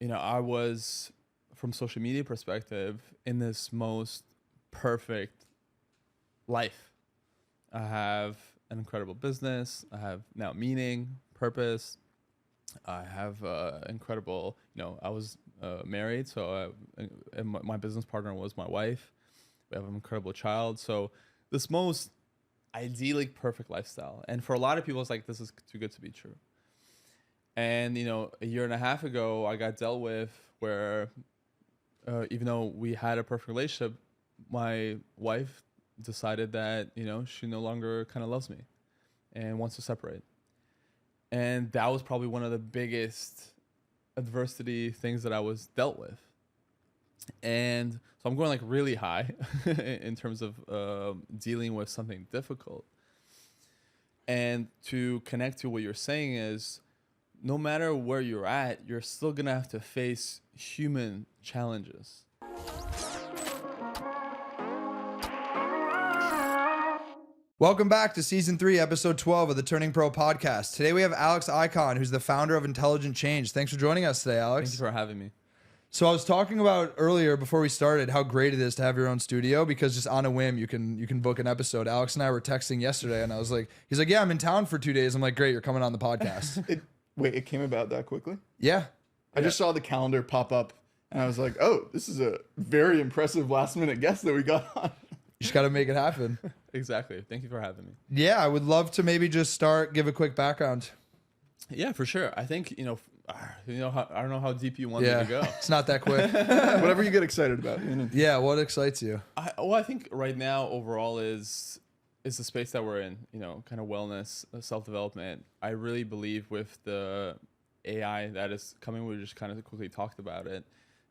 I was, from social media perspective, in this most perfect life. I have an incredible business. I have now meaning, purpose. I have incredible, I was married, so and my business partner was my wife. We have an incredible child. So this most idyllic, perfect lifestyle. And for a lot of people, it's like, this is too good to be true. And, a year and a half ago, I got dealt with where even though we had a perfect relationship, my wife decided that, she no longer kind of loves me and wants to separate. And that was probably one of the biggest adversity things that I was dealt with. And so I'm going like really high in terms of dealing with something difficult. And to connect to what you're saying is, no matter where you're at, you're still going to have to face human challenges. Welcome back to Season 3, Episode 12 of the Turning Pro Podcast. Today we have Alex Ikonn, who's the founder of Intelligent Change. Thanks for joining us today, Alex. Thank you for having me. So I was talking about earlier before we started how great it is to have your own studio, because just on a whim you can book an episode. Alex and I were texting yesterday and I was like, he's like, yeah, I'm in town for 2 days. I'm like, great, you're coming on the podcast. It came about that quickly? Yeah. I just saw the calendar pop up and I was like, oh, this is a very impressive last minute guest that we got on. You just got to make it happen. Exactly. Thank you for having me. Yeah, I would love to maybe just give a quick background. Yeah, for sure. I think, I don't know how deep you want me to go. It's not that quick. Whatever you get excited about. Yeah, what excites you? I think right now overall is the space that we're in, kind of wellness, self-development. I really believe with the AI that is coming, we just kind of quickly talked about it.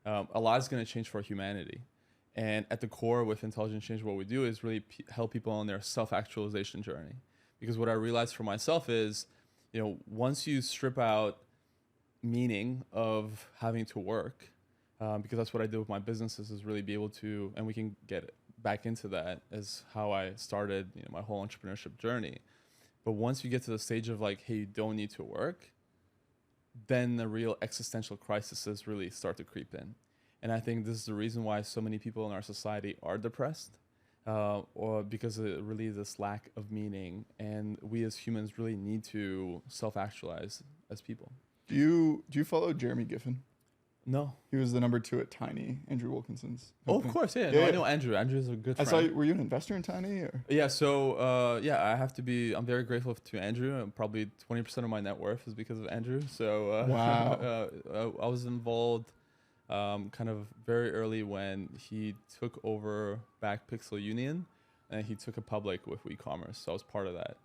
A lot is going to change for humanity. And at the core with Intelligent Change, what we do is really help people on their self-actualization journey. Because what I realized for myself is, once you strip out meaning of having to work, because that's what I did with my businesses, is really be able to, and we can get back into that as how I started, my whole entrepreneurship journey. But once you get to the stage of like, hey, you don't need to work, then the real existential crises really start to creep in. And I think this is the reason why so many people in our society are depressed, or because of really this lack of meaning. And we as humans really need to self-actualize as people. Do you follow Jeremy Giffen? No. He was the number 2 at Tiny, Andrew Wilkinson's company. Oh, of course, yeah. No, I know Andrew. Andrew's a good friend. I saw were you an investor in Tiny? Or? Yeah, so I'm very grateful to Andrew. Probably 20% of my net worth is because of Andrew. So wow. I was involved kind of very early when he took over back Pixel Union, and he took it public with WeCommerce. So I was part of that.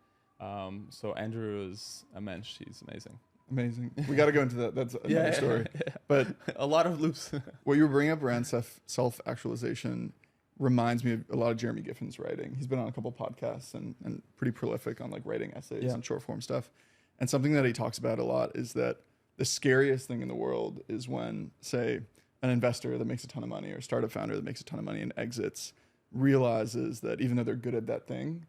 So Andrew is immense. He's amazing. Amazing. We got to go into that. That's another story. Yeah. But a lot of loops. What you were bringing up around self-actualization reminds me of a lot of Jeremy Giffen's writing. He's been on a couple podcasts and pretty prolific on like writing essays and short form stuff. And something that he talks about a lot is that the scariest thing in the world is when, say, an investor that makes a ton of money or a startup founder that makes a ton of money and exits realizes that even though they're good at that thing,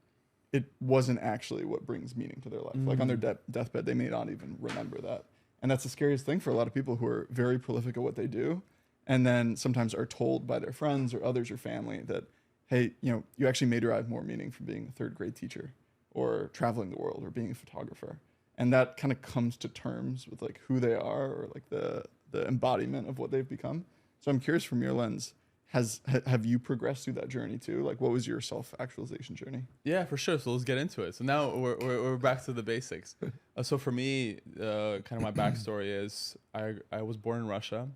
it wasn't actually what brings meaning to their life. Like on their deathbed, they may not even remember that. And that's the scariest thing for a lot of people who are very prolific at what they do, and then sometimes are told by their friends or others or family that, hey, you actually may derive more meaning from being a third grade teacher or traveling the world or being a photographer. And that kind of comes to terms with like who they are or like the embodiment of what they've become. So I'm curious, from your lens, have you progressed through that journey too? Like, what was your self-actualization journey? Yeah, for sure. So let's get into it. So now we're back to the basics. So for me, kind of my backstory is I was born in Russia,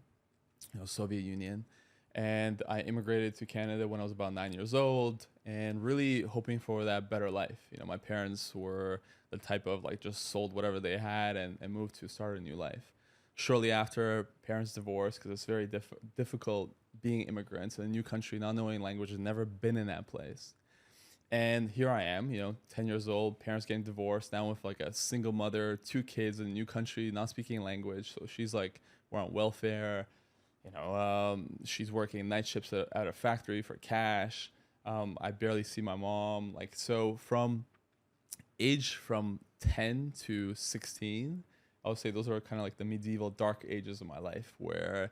Soviet Union, and I immigrated to Canada when I was about 9 years old, and really hoping for that better life. My parents were the type of like just sold whatever they had and moved to start a new life. Shortly after, parents divorced because it's very difficult being immigrants in a new country, not knowing language, has never been in that place. And here I am, 10 years old, parents getting divorced, now with like a single mother, 2 kids in a new country, not speaking language. So she's like, we're on welfare. She's working night shifts at a factory for cash. I barely see my mom. Like, so from 10 to 16, I would say those are kind of like the medieval dark ages of my life where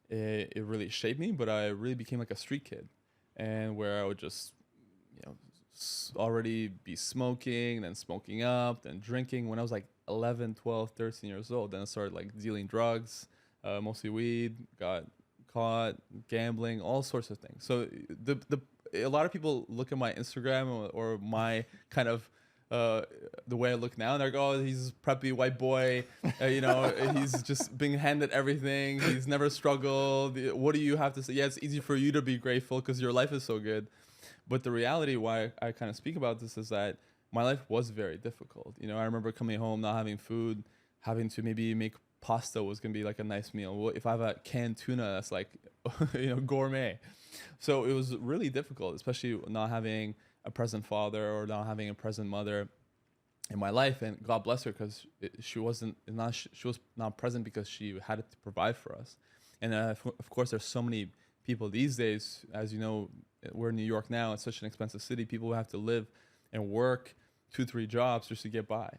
it really shaped me, but I really became like a street kid, and where I would just, you know, already be smoking, then smoking up, then drinking. When I was like 11, 12, 13 years old, then I started like dealing drugs, mostly weed, got caught, gambling, all sorts of things. So a lot of people look at my Instagram or my kind of the way I look now, and they're like, oh, he's a preppy white boy, he's just being handed everything. He's never struggled. What do you have to say? Yeah, it's easy for you to be grateful because your life is so good. But the reality why I kind of speak about this is that my life was very difficult. I remember coming home, not having food, having to maybe make pasta was going to be like a nice meal. Well, if I have a canned tuna, that's like, gourmet. So it was really difficult, especially not having a present father or not having a present mother in my life. And God bless her, because she was not present because she had to provide for us. And of course, there's so many people these days, as you know, we're in New York now. It's such an expensive city. People who have to live and work 2-3 jobs just to get by.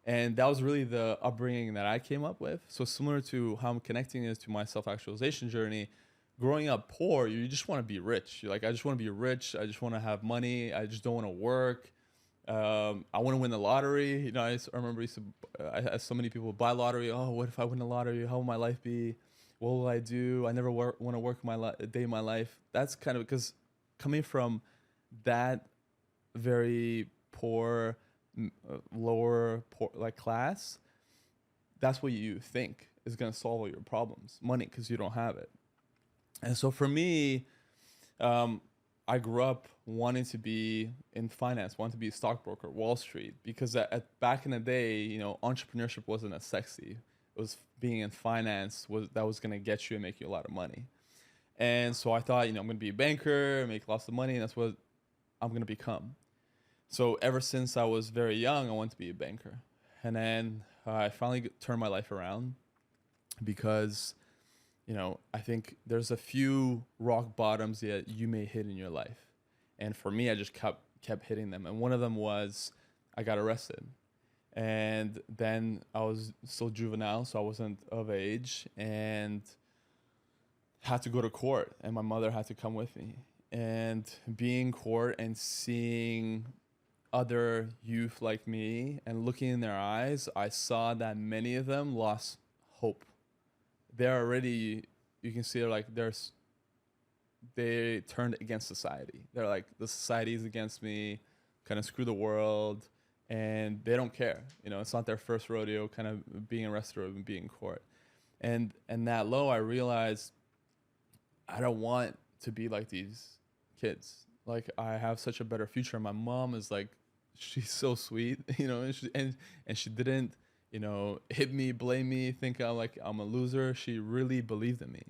And that was really the upbringing that I came up with. So similar to how I'm connecting this to my self-actualization journey, growing up poor, you just want to be rich. You're like, I just want to be rich. I just want to have money. I just don't want to work. I want to win the lottery. I remember I so many people buy lottery. Oh, what if I win the lottery? How will my life be? What will I do? I never want to work a day in my life. That's kind of because coming from that very poor, lower like class, that's what you think is going to solve all your problems. Money, because you don't have it. And so for me, I grew up wanting to be in finance, wanting to be a stockbroker, Wall Street, because back in the day, entrepreneurship wasn't as sexy. It was being in finance that was going to get you and make you a lot of money. And so I thought, I'm going to be a banker, make lots of money, and that's what I'm going to become. So ever since I was very young, I wanted to be a banker. And then I finally turned my life around because, I think there's a few rock bottoms that you may hit in your life. And for me, I just kept hitting them. And one of them was I got arrested. And then I was still juvenile, so I wasn't of age, and had to go to court. And my mother had to come with me. And being in court and seeing other youth like me and looking in their eyes, I saw that many of them lost hope. They're already, you can see they turned against society. They're like, the society is against me, kind of screw the world, and they don't care. It's not their first rodeo, kind of being arrested or being in court. And that low, I realized I don't want to be like these kids. Like, I have such a better future. My mom is like, she's so sweet, and she didn't, hit me, blame me, think I'm a loser. She really believed in me.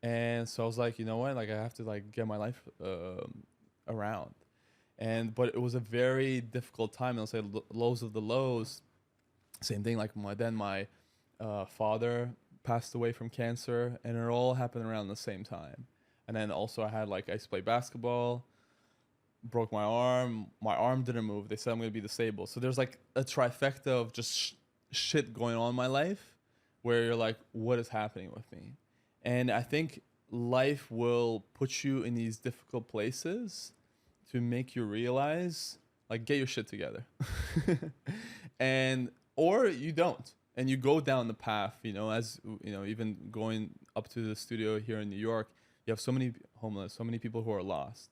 And so I was like, you know what? Like, I have to get my life around. But it was a very difficult time. I'll say lows of the lows. Same thing. Like my father passed away from cancer, and it all happened around the same time. And then also I used to play basketball, broke my arm. My arm didn't move. They said I'm going to be disabled. So there's like a trifecta of just shit going on in my life where you're like, what is happening with me? And I think life will put you in these difficult places to make you realize, get your shit together. Or you don't. And you go down the path, even going up to the studio here in New York, you have so many homeless, so many people who are lost.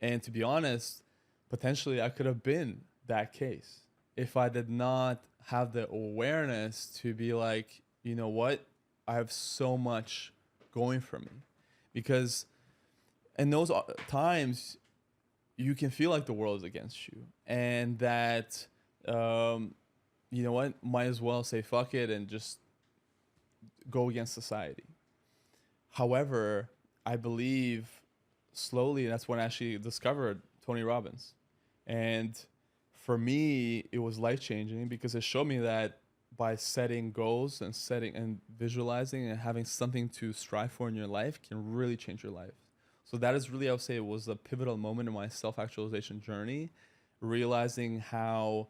And to be honest, potentially I could have been that case if I did not have the awareness to be like, you know what? I have so much going for me. Because in those times, you can feel like the world is against you. And that, you know what? Might as well say fuck it and just go against society. However, I believe slowly, that's when I actually discovered Tony Robbins. And for me, it was life-changing because it showed me that by setting goals and visualizing and having something to strive for in your life can really change your life. So that is really, I would say, it was a pivotal moment in my self-actualization journey, realizing how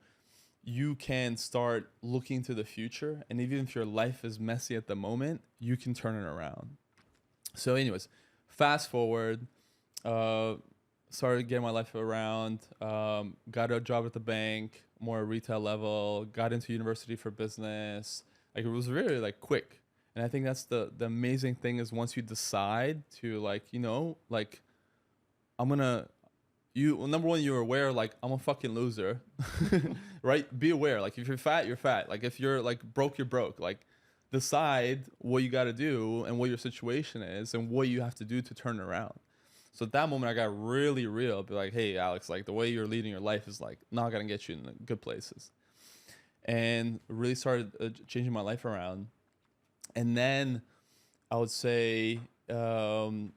you can start looking to the future. And even if your life is messy at the moment, you can turn it around. So anyways, fast forward, started getting my life around, got a job at the bank, more retail level, got into university for business. Like it was really like quick. And I think that's the amazing thing is once you decide to like, you know, like number one, you're aware, like I'm a fucking loser, right? Be aware. Like if you're fat, you're fat. Like if you're like broke, you're broke. Like decide what you got to do and what your situation is and what you have to do to turn it around. So at that moment, I got really real. Be like, hey, Alex, like the way you're leading your life is like not gonna get you in good places, and really started changing my life around. And then I would say, again,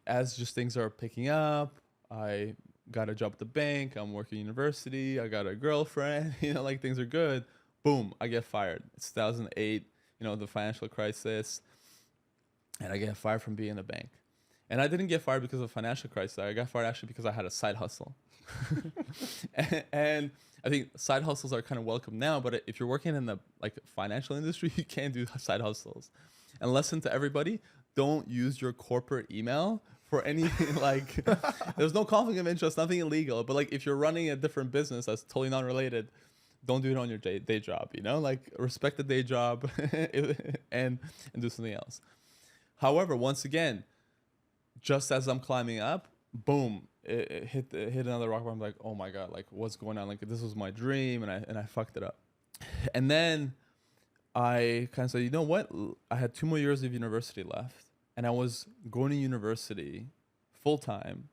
as just things are picking up, I got a job at the bank. I'm working university. I got a girlfriend. You know, like things are good. Boom, I get fired. It's 2008. You know, the financial crisis, and I get fired from being in the bank. And I didn't get fired because of financial crisis. I got fired actually because I had a side hustle. and I think side hustles are kind of welcome now, but if you're working in the like financial industry, you can't do side hustles. And lesson to everybody, don't use your corporate email for anything like there's no conflict of interest, nothing illegal. But like if you're running a different business that's totally non-related, don't do it on your day job, you know, like respect the day job and do something else. However, once again, just as I'm climbing up, boom, it hit another rock bottom. I'm like, oh my God, like what's going on? Like this was my dream and I fucked it up. And then I kind of said, you know what? I had 2 more years of university left and I was going to university full time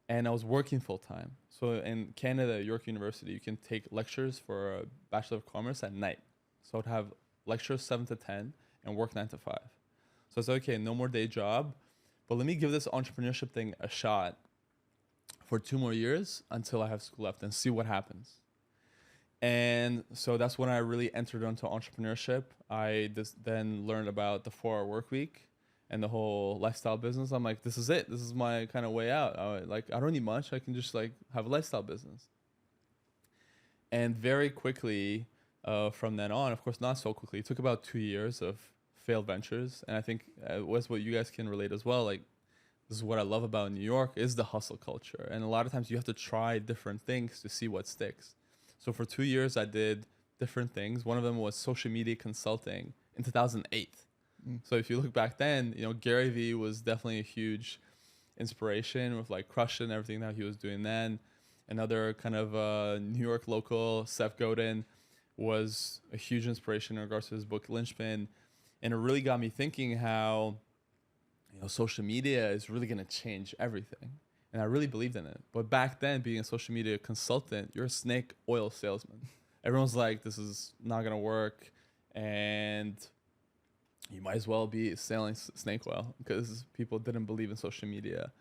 and I was working full time. So in Canada, York University, you can take lectures for a Bachelor of Commerce at night. So I'd have lectures 7 to 10 and work 9 to 5. So I said, okay, no more day job, but let me give this entrepreneurship thing a shot for 2 more years until I have school left and see what happens. And so that's when I really entered into entrepreneurship. I then learned about the 4-hour work week and the whole lifestyle business. I'm like, this is it. This is my kind of way out. I don't need much. I can just like have a lifestyle business. And very quickly, from then on, of course, not so quickly, it took about 2 years of failed ventures. And I think was what you guys can relate as well. Like, this is what I love about New York is the hustle culture. And a lot of times you have to try different things to see what sticks. So for 2 years, I did different things. One of them was social media consulting in 2008. So if you look back then, you know, Gary Vee was definitely a huge inspiration with like Crush and everything that he was doing then. Another kind of New York local, Seth Godin, was a huge inspiration in regards to his book Lynchpin. And it really got me thinking how, you know, social media is really going to change everything. And I really believed in it. But back then, being a social media consultant, you're a snake oil salesman. Everyone's like, this is not going to work. And you might as well be selling snake oil because people didn't believe in social media.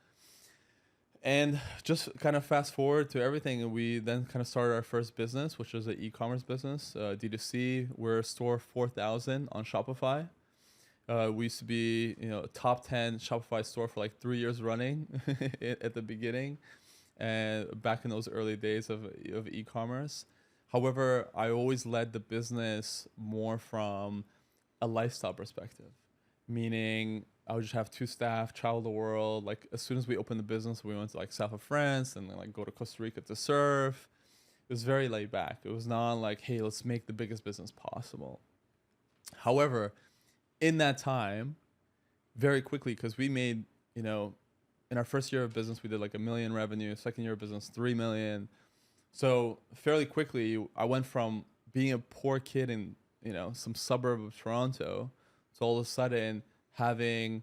And just kind of fast forward to everything. We then kind of started our first business, which was an e-commerce business, D2C. We're store 4,000 on Shopify. We used to be, you know, a top 10 Shopify store for like 3 years running at the beginning, and back in those early days of e-commerce. However, I always led the business more from a lifestyle perspective, meaning I would just have 2 staff, travel the world. Like as soon as we opened the business, we went to like south of France and then like go to Costa Rica to surf. It was very laid back. It was not like, hey, let's make the biggest business possible. However, in that time, very quickly, because we made, you know, in our first year of business, we did like $1 million revenue. Second year of business, 3 million. So fairly quickly, I went from being a poor kid in, you know, some suburb of Toronto to all of a sudden having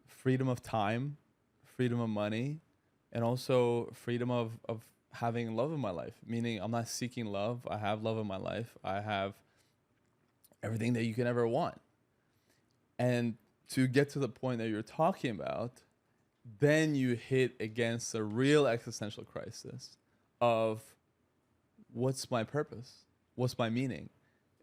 freedom of time, freedom of money, and also freedom of having love in my life. Meaning I'm not seeking love. I have love in my life. I have everything that you can ever want. And to get to the point that you're talking about, then you hit against a real existential crisis of what's my purpose? What's my meaning?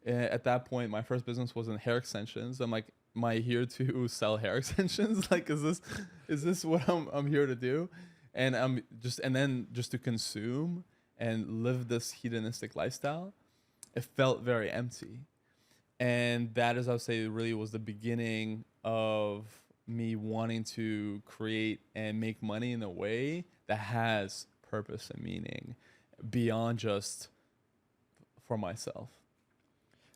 At that point, my first business was in hair extensions. I'm like, am I here to sell hair extensions? Like, is this what I'm here to do? And then just to consume and live this hedonistic lifestyle, it felt very empty. And that is, I would say, really was the beginning of me wanting to create and make money in a way that has purpose and meaning beyond just for myself.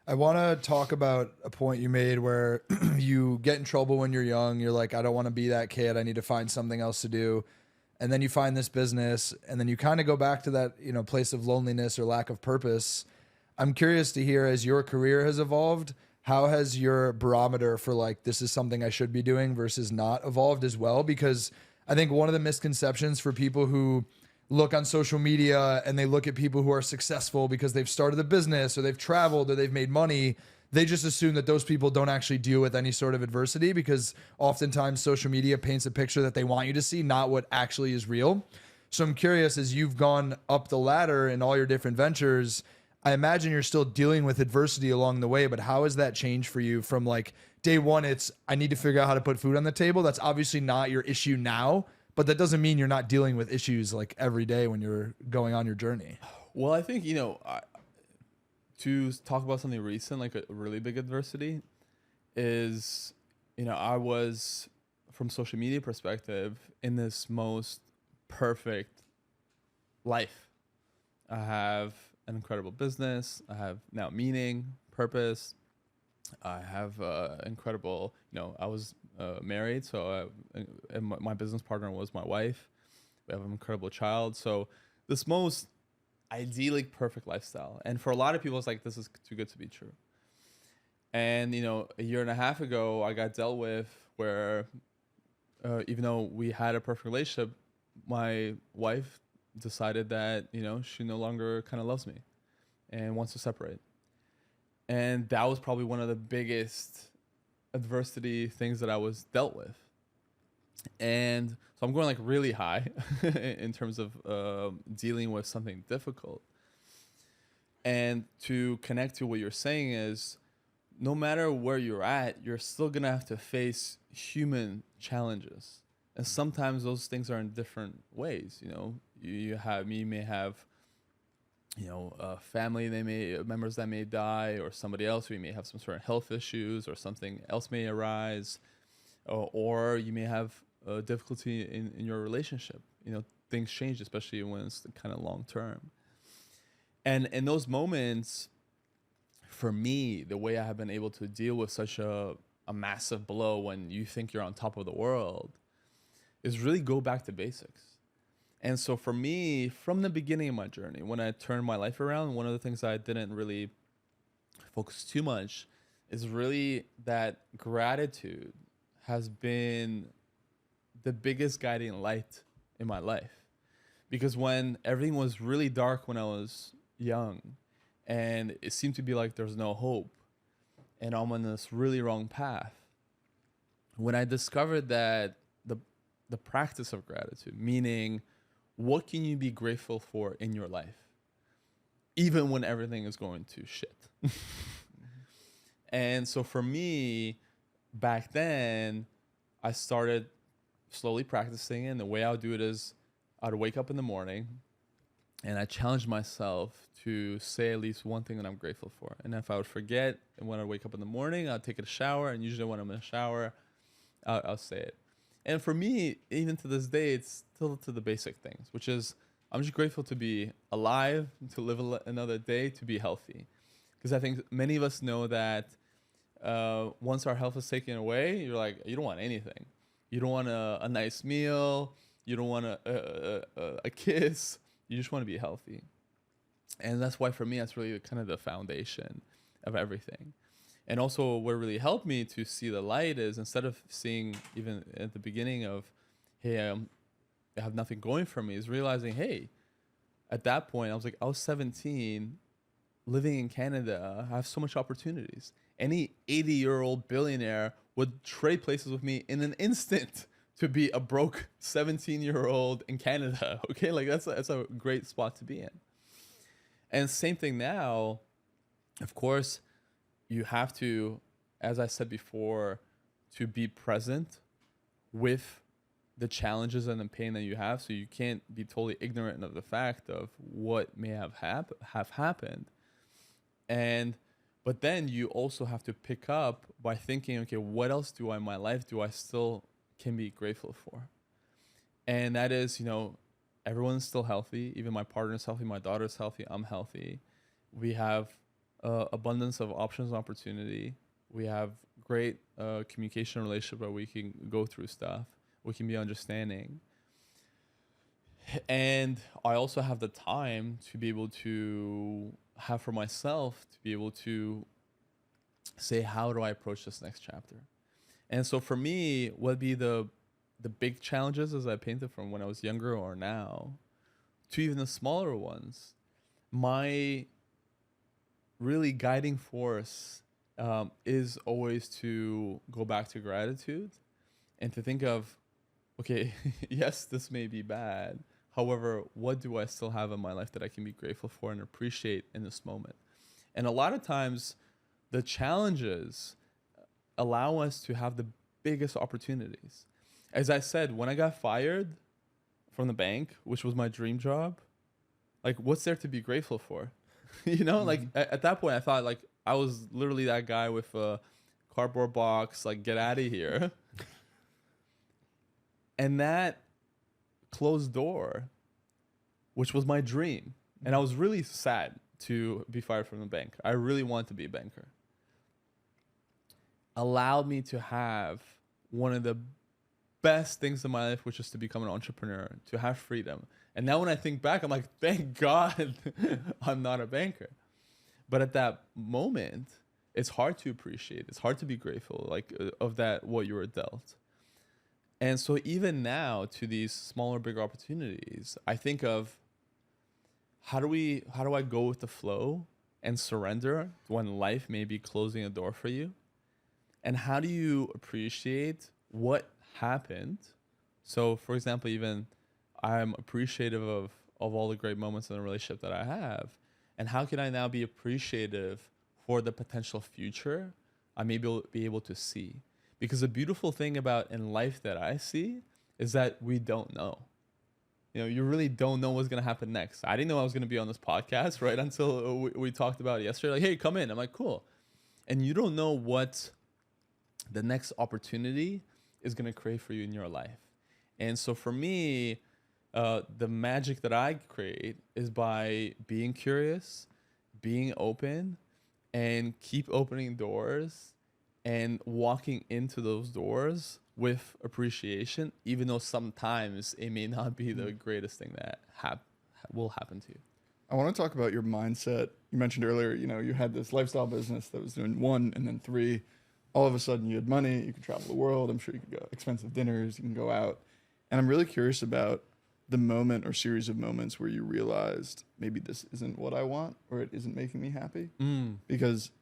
I want to talk about a point you made where you get in trouble when you're young. You're like, I don't want to be that kid. I need to find something else to do. And then you find this business, and then you kind of go back to that, place of loneliness or lack of purpose. I'm curious to hear, as your career has evolved, how has your barometer for like, this is something I should be doing versus not evolved as well? Because I think one of the misconceptions for people who look on social media and they look at people who are successful because they've started a business or they've traveled or they've made money, they just assume that those people don't actually deal with any sort of adversity, because oftentimes social media paints a picture that they want you to see, not what actually is real. So I'm curious, as you've gone up the ladder in all your different ventures, I imagine you're still dealing with adversity along the way, but how has that changed for you from like day one, it's I need to figure out how to put food on the table? That's obviously not your issue now, but that doesn't mean you're not dealing with issues like every day when you're going on your journey. Well, I think, to talk about something recent, like a really big adversity is, I was, from social media perspective, in this most perfect life. I have an incredible business. I have now meaning, purpose. I have incredible, I was married, so and my business partner was my wife. We have an incredible child. So this most idyllic, perfect lifestyle. And for a lot of people, it's like, this is too good to be true. And, a year and a half ago, I got dealt with where even though we had a perfect relationship, my wife decided that, she no longer kind of loves me and wants to separate. And that was probably one of the biggest adversity things that I was dealt with. And so I'm going like really high in terms of dealing with something difficult. And to connect to what you're saying is, no matter where you're at, you're still going to have to face human challenges. And sometimes those things are in different ways. You may have family, members that may die, or somebody else who may have some sort of health issues, or something else may arise, or you may have difficulty in your relationship. Things change, especially when it's kind of long term. And in those moments, for me, the way I have been able to deal with such a massive blow when you think you're on top of the world is really go back to basics. And so for me, from the beginning of my journey, when I turned my life around, one of the things I didn't really focus too much is really that gratitude has been the biggest guiding light in my life. Because when everything was really dark when I was young, and it seemed to be like there's no hope, and I'm on this really wrong path, when I discovered that the practice of gratitude, meaning what can you be grateful for in your life, even when everything is going to shit. And so for me, back then, I started slowly practicing it. And the way I would do it is I'd wake up in the morning and I challenged myself to say at least one thing that I'm grateful for. And if I would forget, and when I wake up in the morning, I'd take a shower. And usually when I'm in a shower, I'll say it. And for me, even to this day, it's still to the basic things, which is I'm just grateful to be alive, to live another day, to be healthy. Because I think many of us know that once our health is taken away, you're like, you don't want anything. You don't want a nice meal. You don't want a kiss. You just want to be healthy. And that's why for me, that's really kind of the foundation of everything. And also what really helped me to see the light is, instead of seeing even at the beginning of, hey, I have nothing going for me, is realizing, hey, at that point, I was 17, living in Canada. I have so much opportunities. Any 80-year-old billionaire would trade places with me in an instant to be a broke 17-year-old in Canada. Okay, like that's a great spot to be in. And same thing now, of course, you have to, as I said before, to be present with the challenges and the pain that you have, so you can't be totally ignorant of the fact of what may have happened. But then you also have to pick up by thinking, okay, what else in my life do I still can be grateful for? And that is, everyone's still healthy. Even my partner's healthy, my daughter's healthy, I'm healthy. We have abundance of options and opportunity. We have great communication relationship where we can go through stuff. We can be understanding. And I also have the time to be able to have for myself, to be able to say, how do I approach this next chapter? And so for me, what would be the big challenges as I painted from when I was younger or now, to even the smaller ones, my really guiding force is always to go back to gratitude and to think of, okay, yes, this may be bad. However, what do I still have in my life that I can be grateful for and appreciate in this moment? And a lot of times, the challenges allow us to have the biggest opportunities. As I said, when I got fired from the bank, which was my dream job, like, what's there to be grateful for? Like at that point, I thought like I was literally that guy with a cardboard box, like, get out of here. And that closed door, which was my dream. And I was really sad to be fired from the bank. I really wanted to be a banker. Allowed me to have one of the best things in my life, which is to become an entrepreneur, to have freedom. And now when I think back, I'm like, thank God I'm not a banker. But at that moment, it's hard to appreciate. It's hard to be grateful, like, of that, what you were dealt. And so even now, to these smaller, bigger opportunities, I think of how do I go with the flow and surrender when life may be closing a door for you? And how do you appreciate what happened? So, for example, even I'm appreciative of all the great moments in the relationship that I have. And how can I now be appreciative for the potential future I may be able to see? Because the beautiful thing about in life that I see is that we don't know. You really don't know what's going to happen next. I didn't know I was going to be on this podcast right until we talked about it yesterday. Like, hey, come in. I'm like, cool. And you don't know what the next opportunity is going to create for you in your life. And so for me, the magic that I create is by being curious, being open, and keep opening doors and walking into those doors with appreciation, even though sometimes it may not be the greatest thing that will happen to you. I want to talk about your mindset. You mentioned earlier, you had this lifestyle business that was doing 1 and then 3. All of a sudden you had money, you could travel the world. I'm sure you could go expensive dinners, you can go out. And I'm really curious about the moment or series of moments where you realized maybe this isn't what I want, or it isn't making me happy. Because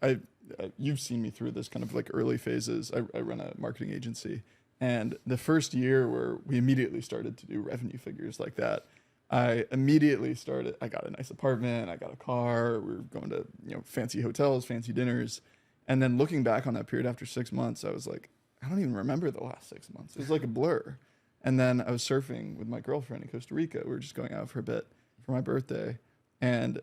you've seen me through this kind of like early phases. I run a marketing agency, and the first year where we immediately started to do revenue figures like that, I immediately started, I got a nice apartment, I got a car, we were going to fancy hotels, fancy dinners. And then looking back on that period after 6 months, I was like, I don't even remember the last 6 months. It was like a blur. And then I was surfing with my girlfriend in Costa Rica. We were just going out for a bit for my birthday. And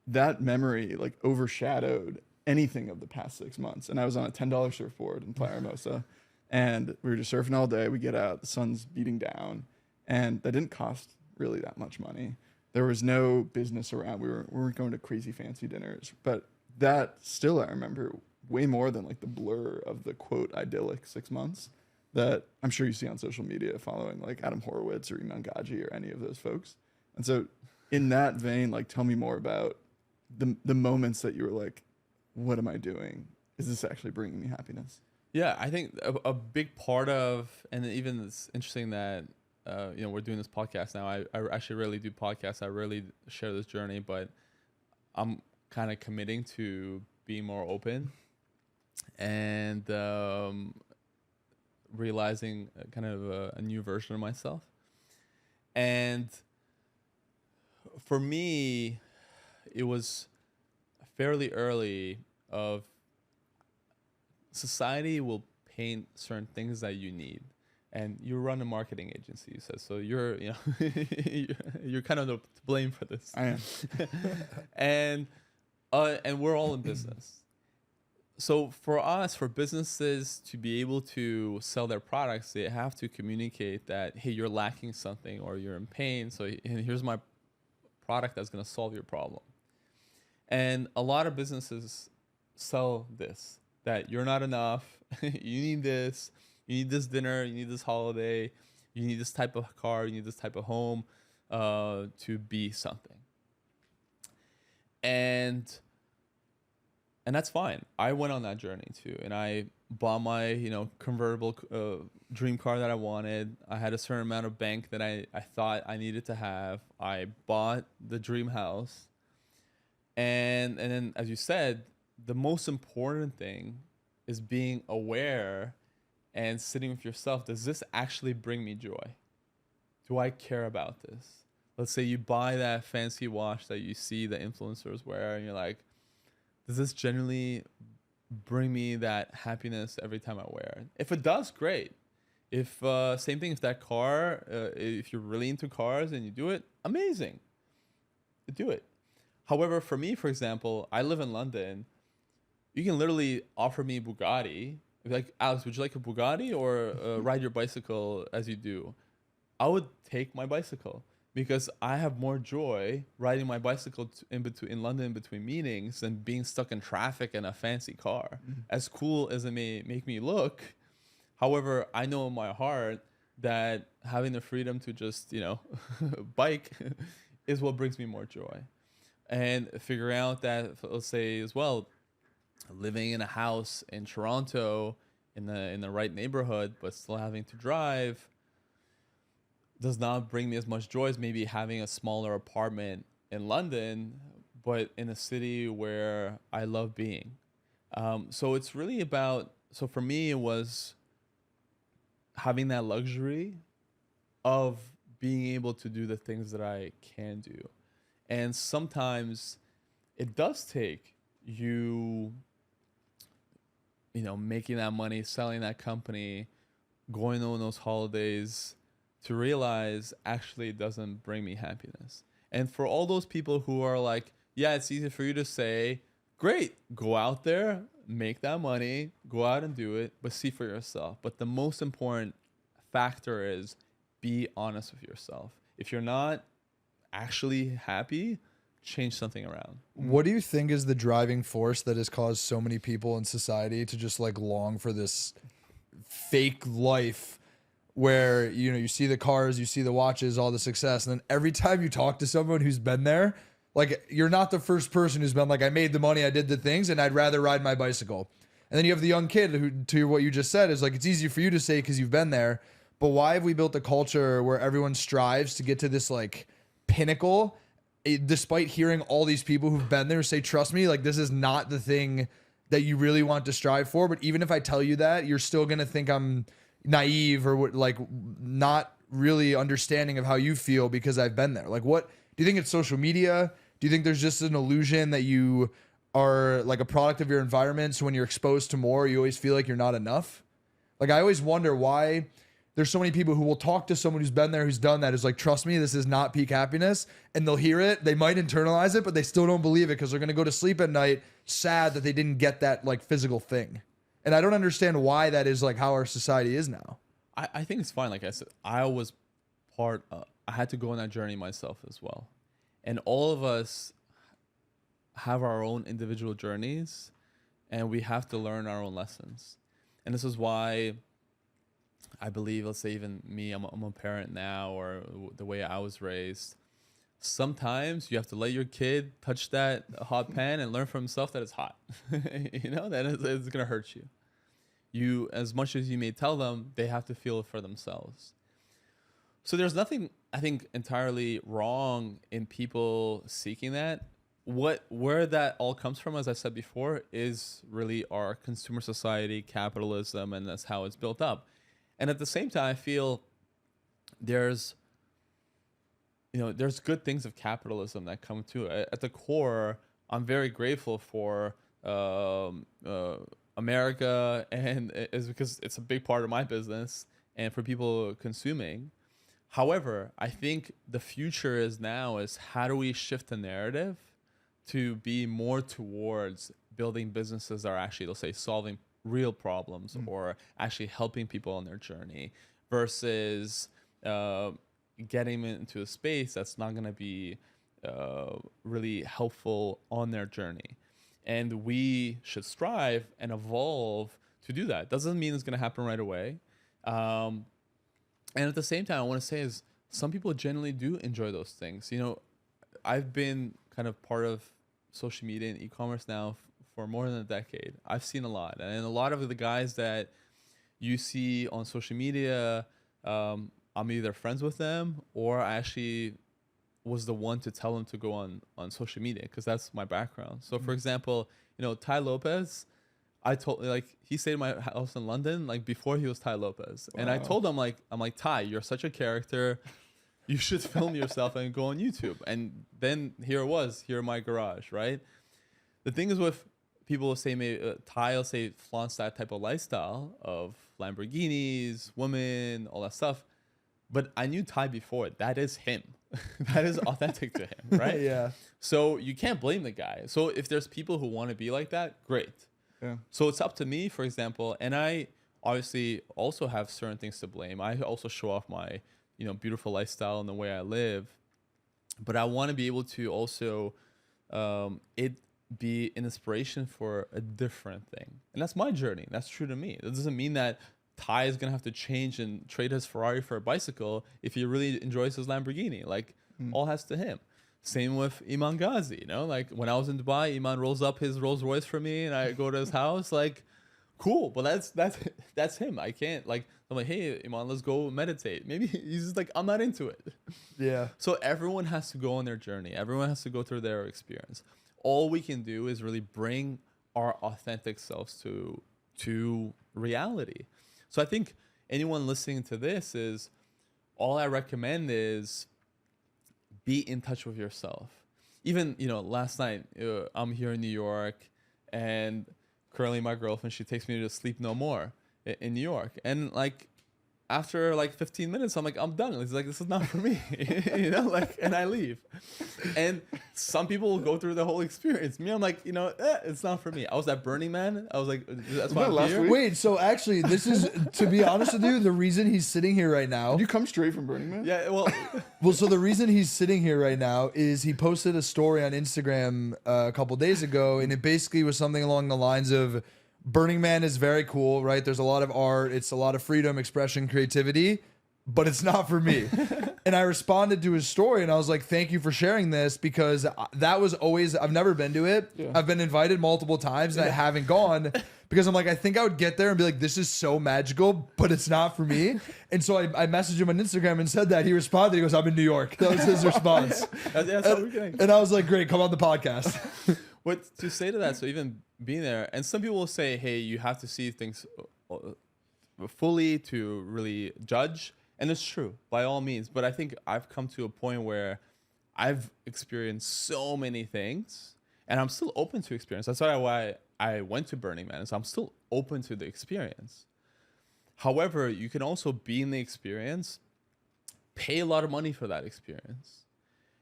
that memory like overshadowed anything of the past 6 months. And I was on a $10 surfboard in Playa Hermosa. And we were just surfing all day. We get out, the sun's beating down. And that didn't cost really that much money. There was no business around. We weren't going to crazy fancy dinners. But that still, I remember way more than like the blur of the quote idyllic 6 months that I'm sure you see on social media following like Adam Horowitz or Iman Gaji or any of those folks. And so in that vein, like, tell me more about the moments that you were like, what am I doing? Is this actually bringing me happiness? Yeah, I think a big part of, and even it's interesting that, we're doing this podcast now. I actually rarely do podcasts. I rarely share this journey, but I'm kind of committing to being more open and realizing kind of a new version of myself. And for me, it was fairly early of society will paint certain things that you need. and you run a marketing agency, you said, so you're, you know, you're kind of to blame for this. I am. And we're all in business. So for us, for businesses to be able to sell their products, they have to communicate that, hey, you're lacking something or you're in pain. So and here's my product that's going to solve your problem. And a lot of businesses sell this, that you're not enough. You need this. You need this dinner. You need this holiday. You need this type of car. You need this type of home to be something. And that's fine. I went on that journey too, and I bought my, you know, convertible dream car that I wanted. I had a certain amount of bank that I thought I needed to have. I bought the dream house, and then, as you said, the most important thing is being aware and sitting with yourself. Does this actually bring me joy? Do I care about this? Let's say you buy that fancy watch that you see the influencers wear, and you're like, does this genuinely bring me that happiness every time I wear it? If it does, great. If same thing, if that car, if you're really into cars and you do it, amazing. Do it. However, for me, for example, I live in London. You can literally offer me Bugatti. Be like, Alex, would you like a Bugatti or ride your bicycle as you do? I would take my bicycle, because I have more joy riding my bicycle in London between meetings than being stuck in traffic in a fancy car. Mm-hmm. As cool as it may make me look, however, I know in my heart that having the freedom to just, you know, bike is what brings me more joy. And figuring out that, let's say as well, living in a house in Toronto in the right neighborhood, but still having to drive, does not bring me as much joy as maybe having a smaller apartment in London, but in a city where I love being. So it's really about, so for me, it was having that luxury of being able to do the things that I can do. And sometimes it does take you, you know, making that money, selling that company, going on those holidays, to realize actually it doesn't bring me happiness. And for all those people who are like, yeah, it's easy for you to say, great, go out there, make that money, go out and do it, but see for yourself. But the most important factor is be honest with yourself. If you're not actually happy, change something around. What do you think is the driving force that has caused so many people in society to just like long for this fake life where, you know, you see the cars, you see the watches, all the success, and then every time you talk to someone who's been there, like, you're not the first person who's been like, I made the money, I did the things, and I'd rather ride my bicycle. And then you have the young kid who, to what you just said, is like, it's easy for you to say because you've been there, but why have we built a culture where everyone strives to get to this like pinnacle, despite hearing all these people who've been there say, trust me, like, this is not the thing that you really want to strive for. But even if I tell you that, you're still going to think I'm naive or like not really understanding of how you feel because I've been there. Like, what do you think? It's social media? Do you think there's just an illusion that you are like a product of your environment, so when you're exposed to more, you always feel like you're not enough? Like, I always wonder why there's so many people who will talk to someone who's been there, who's done that, is like, trust me, this is not peak happiness. And they'll hear it, they might internalize it, but they still don't believe it because they're going to go to sleep at night sad that they didn't get that like physical thing. And I don't understand why that is like how our society is now. I think it's fine. Like I said, I had to go on that journey myself as well. And all of us have our own individual journeys, and we have to learn our own lessons. And this is why I believe, let's say even me, I'm a parent now, or the way I was raised. Sometimes you have to let your kid touch that hot pan and learn for himself that it's hot. You know, that it's going to hurt you. You, as much as you may tell them, they have to feel it for themselves. So there's nothing, I think, entirely wrong in people seeking that. Where that all comes from, as I said before, is really our consumer society, capitalism, and that's how it's built up. And at the same time, I feel there's good things of capitalism that come to it. At the core, I'm very grateful for America, and it's because it's a big part of my business. and for people consuming. However, I think the future is how do we shift the narrative to be more towards building businesses that are actually, let's say, solving real problems or actually helping people on their journey versus getting them into a space that's not going to be really helpful on their journey. And we should strive and evolve to do that. Doesn't mean it's going to happen right away. And at the same time, I want to say is some people generally do enjoy those things. You know, I've been kind of part of social media and e-commerce now for more than a decade. I've seen a lot. And a lot of the guys that you see on social media, I'm either friends with them or I actually was the one to tell them to go on social media because that's my background. So for example, you know, Ty Lopez, I told, like, he stayed in my house in London, like, before he was Ty Lopez. Wow. And I told him, I'm like, Ty, you're such a character. You should film yourself and go on YouTube. And then here it was, here in my garage, right? The thing is with people will say, maybe Ty will say flaunts that type of lifestyle of Lamborghinis, women, all that stuff. But I knew Ty before. That is him. That is authentic to him, right? Yeah. So you can't blame the guy. So if there's people who want to be like that, great. Yeah. So it's up to me, for example, and I obviously also have certain things to blame. I also show off my, you know, beautiful lifestyle and the way I live, but I want to be able to also it be an inspiration for a different thing, and that's my journey. That's true to me. That doesn't mean that Ty is gonna have to change and trade his Ferrari for a bicycle if he really enjoys his Lamborghini. Like all has to him. Same with Iman Ghazi, you know, like when I was in Dubai, Iman rolls up his Rolls Royce for me and I go to his house, like, cool. But that's him. I can't, like, I'm like, hey, Iman, let's go meditate. Maybe he's just like, I'm not into it. Yeah. So everyone has to go on their journey. Everyone has to go through their experience. All we can do is really bring our authentic selves to reality. So I think anyone listening to this is, all I recommend is be in touch with yourself. Even, you know, last night, I'm here in New York and currently my girlfriend, she takes me to Sleep No More in New York. And like, after like 15 minutes, I'm like, I'm done. It's like, this is not for me, you know, like, and I leave. And some people will go through the whole experience. Me, I'm like, you know, it's not for me. I was at Burning Man. I was like, that's why I'm here. Wait, so actually, this is, to be honest with you, the reason he's sitting here right now. Did you come straight from Burning Man? Yeah, well. Well, so the reason he's sitting here right now is he posted a story on Instagram a couple days ago, and it basically was something along the lines of, Burning Man is very cool, right? There's a lot of art. It's a lot of freedom, expression, creativity, but it's not for me. And I responded to his story and I was like, thank you for sharing this, because that was always, I've never been to it. Yeah. I've been invited multiple times and I haven't gone because I'm like, I think I would get there and be like, this is so magical, but it's not for me. And so I messaged him on Instagram and said that. He responded. He goes, I'm in New York. That was his response. And I was like, great, come on the podcast. What to say to that? So even being there, and some people will say, hey, you have to see things fully to really judge. And it's true, by all means. But I think I've come to a point where I've experienced so many things, and I'm still open to experience. That's why I went to Burning Man. So I'm still open to the experience. However, you can also be in the experience, pay a lot of money for that experience,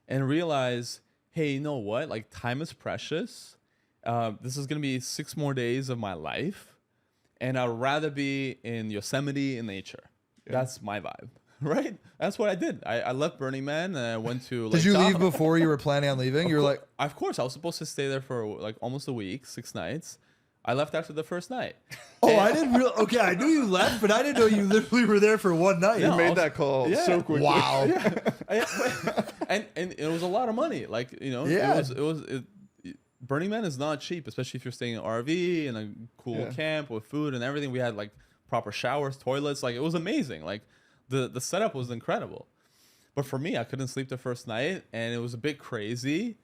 and realize, hey, you know what? Like, time is precious. This is going to be 6 more days of my life. And I'd rather be in Yosemite in nature. Yeah. That's my vibe, right? That's what I did. I left Burning Man and I went to, like, did you leave before you were planning on leaving? You were like, of course. I was supposed to stay there for like almost a week, 6 nights. I left after the first night. Oh, I didn't really. Okay, I knew you left, but I didn't know you literally were there for one night. You made that call so quickly. Wow. And it was a lot of money. Like, you know, Burning Man is not cheap, especially if you're staying in an RV in a cool camp with food and everything. We had like proper showers, toilets. Like, it was amazing. Like, the setup was incredible. But for me, I couldn't sleep the first night and it was a bit crazy.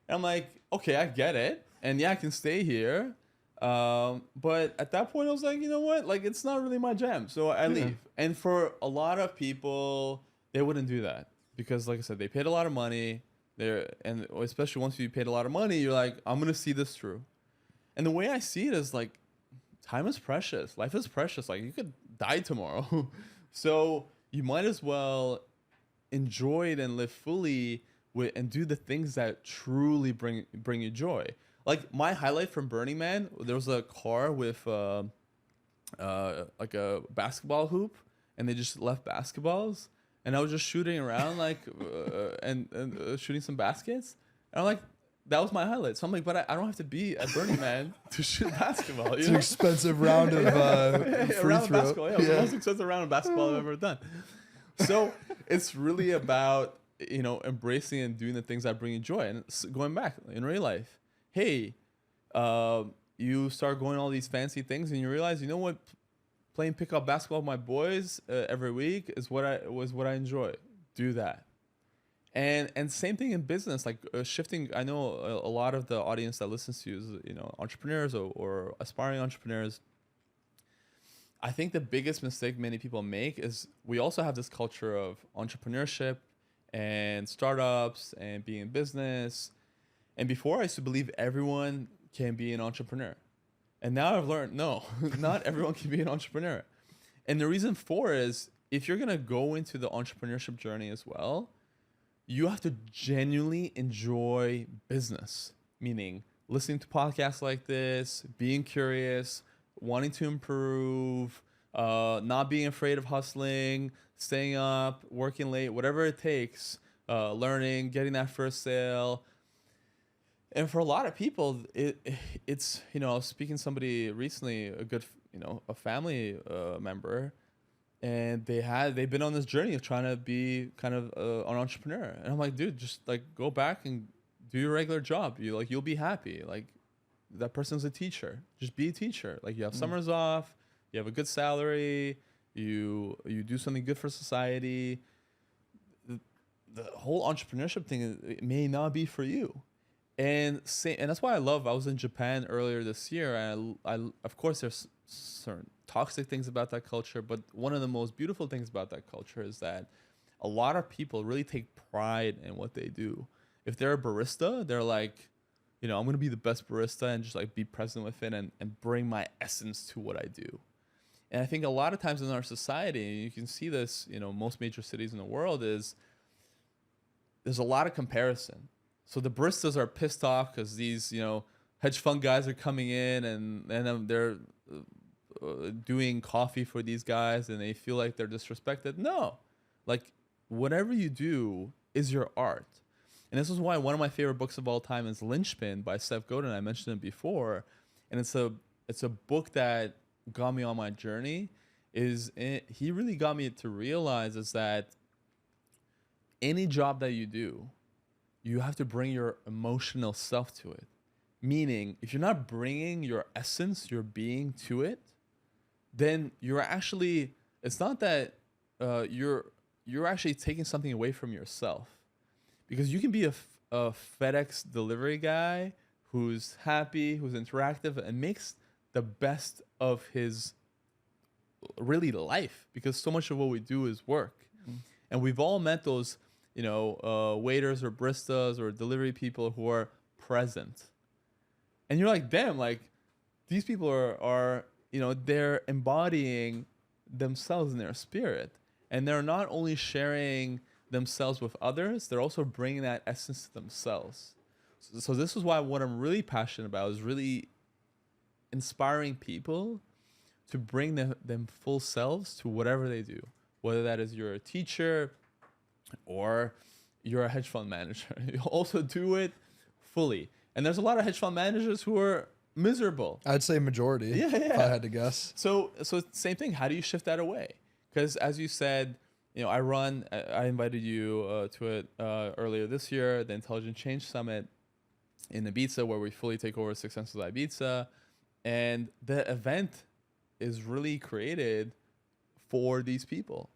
And I'm like, okay, I get it. And yeah, I can stay here. But at that point I was like, you know what? Like, it's not really my jam. So I leave. And for a lot of people, they wouldn't do that because, like I said, they paid a lot of money there. And especially once you paid a lot of money, you're like, I'm going to see this through. And the way I see it is like, time is precious. Life is precious. Like, you could die tomorrow. So you might as well enjoy it and live fully and do the things that truly bring you joy. Like my highlight from Burning Man, there was a car with like a basketball hoop, and they just left basketballs, and I was just shooting around like and shooting some baskets, and I'm like, that was my highlight. So I'm like, but I don't have to be at Burning Man to shoot basketball. It's an expensive round of free round of throw. basketball. Yeah, it was the most expensive round of basketball I've ever done. So it's really about, you know, embracing and doing the things that bring you joy. And going back in real life, hey, you start going all these fancy things, and you realize, you know what, playing pickup basketball with my boys every week is what I enjoy. Do that. And same thing in business, like shifting. I know a lot of the audience that listens to you is, you know, entrepreneurs or aspiring entrepreneurs. I think the biggest mistake many people make is we also have this culture of entrepreneurship and startups and being in business. And before, I used to believe everyone can be an entrepreneur. And now I've learned, no, not everyone can be an entrepreneur. And the reason for is, if you're going to go into the entrepreneurship journey as well, you have to genuinely enjoy business, meaning listening to podcasts like this, being curious, wanting to improve, not being afraid of hustling, staying up, working late, whatever it takes, learning, getting that first sale. And for a lot of people, it's, you know, I was speaking to somebody recently, a family member, and they've been on this journey of trying to be kind of an entrepreneur. And I'm like, dude, just like go back and do your regular job. You'll be happy. Like, that person's a teacher. Just be a teacher. Like, you have summers off, you have a good salary, you do something good for society. The whole entrepreneurship thing, it may not be for you. And that's why I was in Japan earlier this year, and I of course there's certain toxic things about that culture, but one of the most beautiful things about that culture is that a lot of people really take pride in what they do. If they're a barista, they're like, you know, I'm going to be the best barista and just like be present with it and bring my essence to what I do. And I think a lot of times in our society, you can see this, you know, most major cities in the world, is there's a lot of comparison. So the baristas are pissed off because these, you know, hedge fund guys are coming in and they're doing coffee for these guys, and they feel like they're disrespected. No, like, whatever you do is your art. And this is why one of my favorite books of all time is Lynchpin by Seth Godin. I mentioned it before, and it's a book that got me on my journey. He really got me to realize is that any job that you do, you have to bring your emotional self to it. Meaning, if you're not bringing your essence, your being to it, then you're actually, it's not that you're actually taking something away from yourself. Because you can be a FedEx delivery guy who's happy, who's interactive, and makes the best of his really life, because so much of what we do is work. And we've all met those, you know, waiters or baristas or delivery people who are present. And you're like, damn, like, these people are, you know, they're embodying themselves in their spirit. And they're not only sharing themselves with others, they're also bringing that essence to themselves. So this is why what I'm really passionate about is really inspiring people to bring them full selves to whatever they do. Whether that is you're a teacher or you're a hedge fund manager. You also do it fully. And there's a lot of hedge fund managers who are miserable. I'd say majority, Yeah. if I had to guess. So same thing. How do you shift that away? Because as you said, you know, I invited you to it earlier this year, the Intelligent Change Summit in Ibiza, where we fully take over Six Senses of Ibiza. And the event is really created for these people,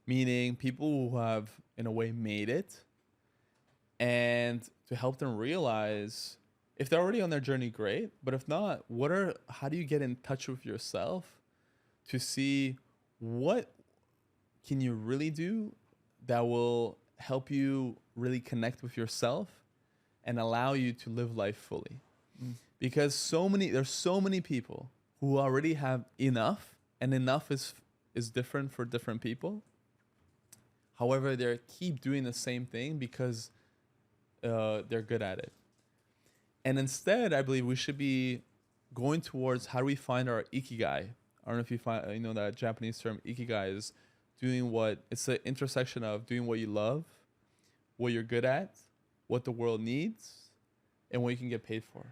meaning people who have, in a way, made it, and to help them realize, if they're already on their journey, great. But if not, how do you get in touch with yourself to see what can you really do that will help you really connect with yourself and allow you to live life fully? Because there's so many people who already have enough, and enough is is different for different people. However, they keep doing the same thing because they're good at it. And instead, I believe we should be going towards how do we find our Ikigai. I don't know if you know that Japanese term Ikigai is it's the intersection of doing what you love, what you're good at, what the world needs, and what you can get paid for.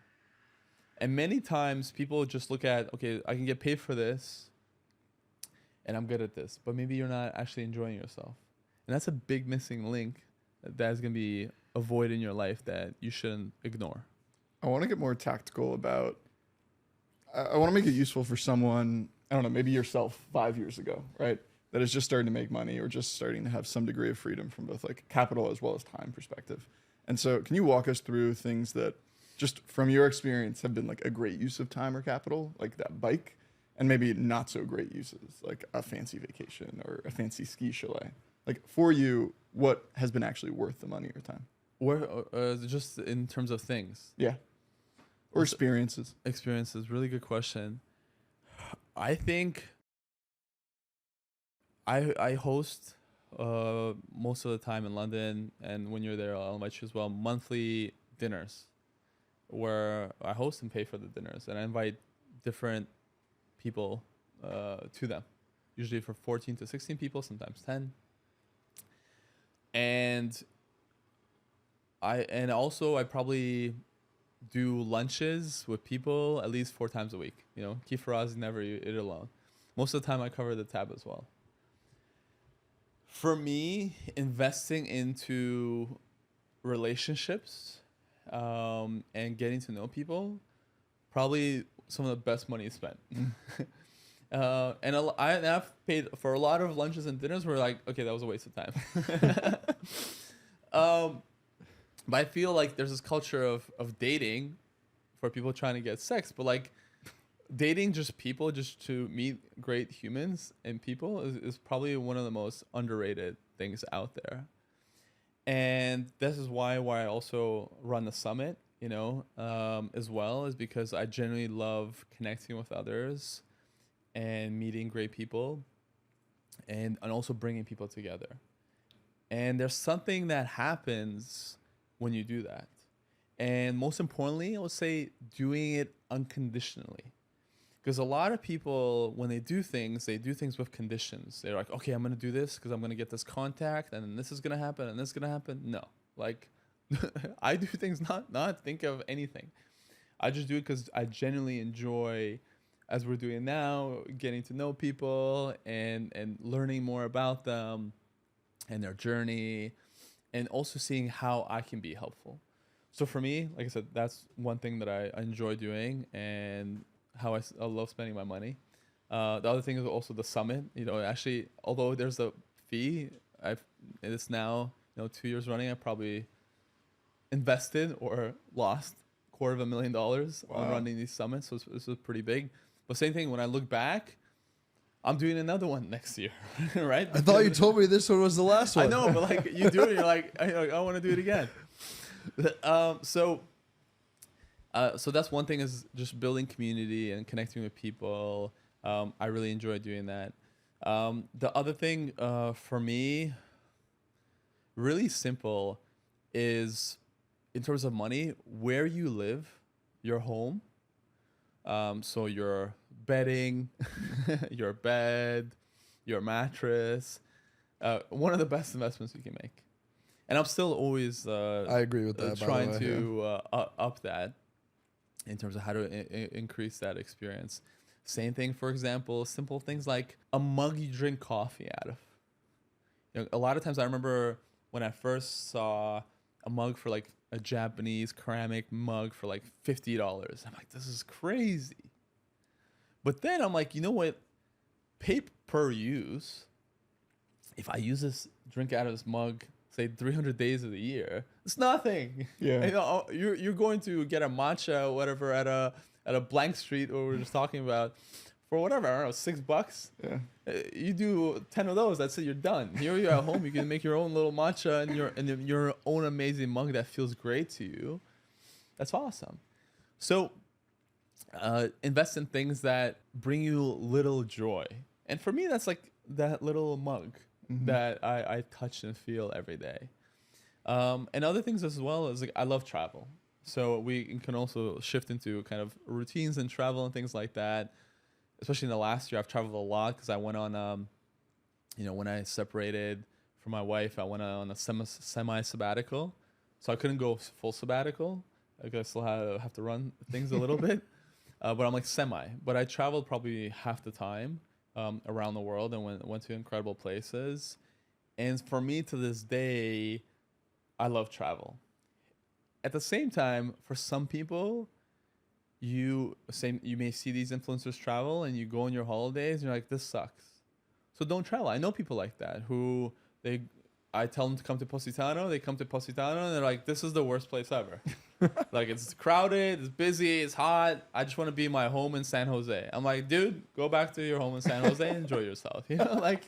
And many times people just look at, okay, I can get paid for this and I'm good at this, but maybe you're not actually enjoying yourself. And that's a big missing link that's going to be a void in your life that you shouldn't ignore. I want to get more tactical about, I want to make it useful for someone, I don't know, maybe yourself 5 years ago, right? That is just starting to make money or just starting to have some degree of freedom from both like capital as well as time perspective. And so can you walk us through things that just from your experience have been like a great use of time or capital, like that bike, and maybe not so great uses, like a fancy vacation or a fancy ski chalet? Like for you, what has been actually worth the money or time? Or just in terms of things? Yeah. Or experiences. Experiences, really good question. I think I host most of the time in London, and when you're there, I'll invite you as well, monthly dinners where I host and pay for the dinners, and I invite different people to them, usually for 14 to 16 people, sometimes 10. And I probably do lunches with people at least 4 times a week. You know, Kiefer never eat alone. Most of the time I cover the tab as well. For me, investing into relationships and getting to know people, probably some of the best money spent. And I've paid for a lot of lunches and dinners where like, okay, that was a waste of time. But I feel like there's this culture of dating for people trying to get sex, but like dating just people just to meet great humans and people is probably one of the most underrated things out there. And this is why I also run the summit, you know, as well, is because I genuinely love connecting with others and meeting great people and also bringing people together. And there's something that happens when you do that. And most importantly, I would say doing it unconditionally. Because a lot of people, when they do things with conditions. They're like, okay, I'm going to do this because I'm going to get this contact and then this is going to happen and this is going to happen. No, like I do things not think of anything. I just do it because I genuinely enjoy, as we're doing now, getting to know people and learning more about them and their journey, and also seeing how I can be helpful. So for me, like I said, that's one thing that I enjoy doing and how I love spending my money. The other thing is also the summit. You know, actually, although there's a fee, it's now 2 years running. I probably invested or lost $250,000 on running these summits. So this was pretty big. But same thing, when I look back, I'm doing another one next year, right? I thought you told me this one was the last one. I know, but like you do it, you're like, I want to do it again. So that's one thing, is just building community and connecting with people. I really enjoy doing that. The other thing for me, really simple, is in terms of money, where you live, your home. So your bedding, your bed, your mattress, one of the best investments you can make. And I'm still always I agree with that. Trying to up that in terms of how to increase that experience. Same thing, for example, simple things like a mug you drink coffee out of. You know, a lot of times I remember when I first saw a mug for like a Japanese ceramic mug for like $50. I'm like, this is crazy. But then I'm like, you know what? Pay per use. If I use this, drink out of this mug, say 300 days of the year, it's nothing. Yeah. You know, you're going to get a matcha or whatever at a blank street, or we're just talking about, for whatever, I don't know, $6. Yeah. You do 10 of those, that's it, you're done. Here you're at home, you can make your own little matcha and your own amazing mug that feels great to you. That's awesome. So invest in things that bring you little joy. And for me, that's like that little mug that I touch and feel every day. And other things as well is like I love travel. So we can also shift into kind of routines and travel and things like that. Especially in the last year, I've traveled a lot because I went on, when I separated from my wife, I went on a semi sabbatical. So I couldn't go full sabbatical. I guess I still have to run things a little bit. But I'm like semi. But I traveled probably half the time around the world and went to incredible places. And for me to this day, I love travel. At the same time, for some people, you may see these influencers travel and you go on your holidays and you're like, this sucks. So don't travel. I know people like that who I tell them to come to Positano, they come to Positano and they're like, this is the worst place ever. Like it's crowded, it's busy, it's hot. I just want to be in my home in San Jose. I'm like, dude, go back to your home in San Jose and enjoy yourself. Like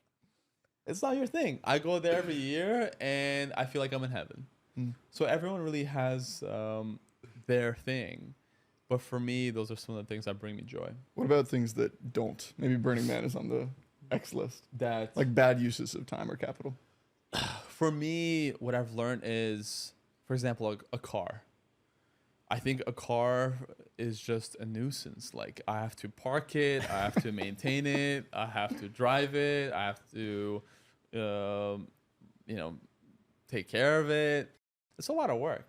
it's not your thing. I go there every year and I feel like I'm in heaven. So everyone really has their thing. But for me, those are some of the things that bring me joy. What about things that don't? Maybe Burning Man is on the X list. That Like bad uses of time or capital. For me, what I've learned is, for example, a car. I think a car is just a nuisance. Like I have to park it, I have to maintain it, I have to drive it, I have to, take care of it. It's a lot of work.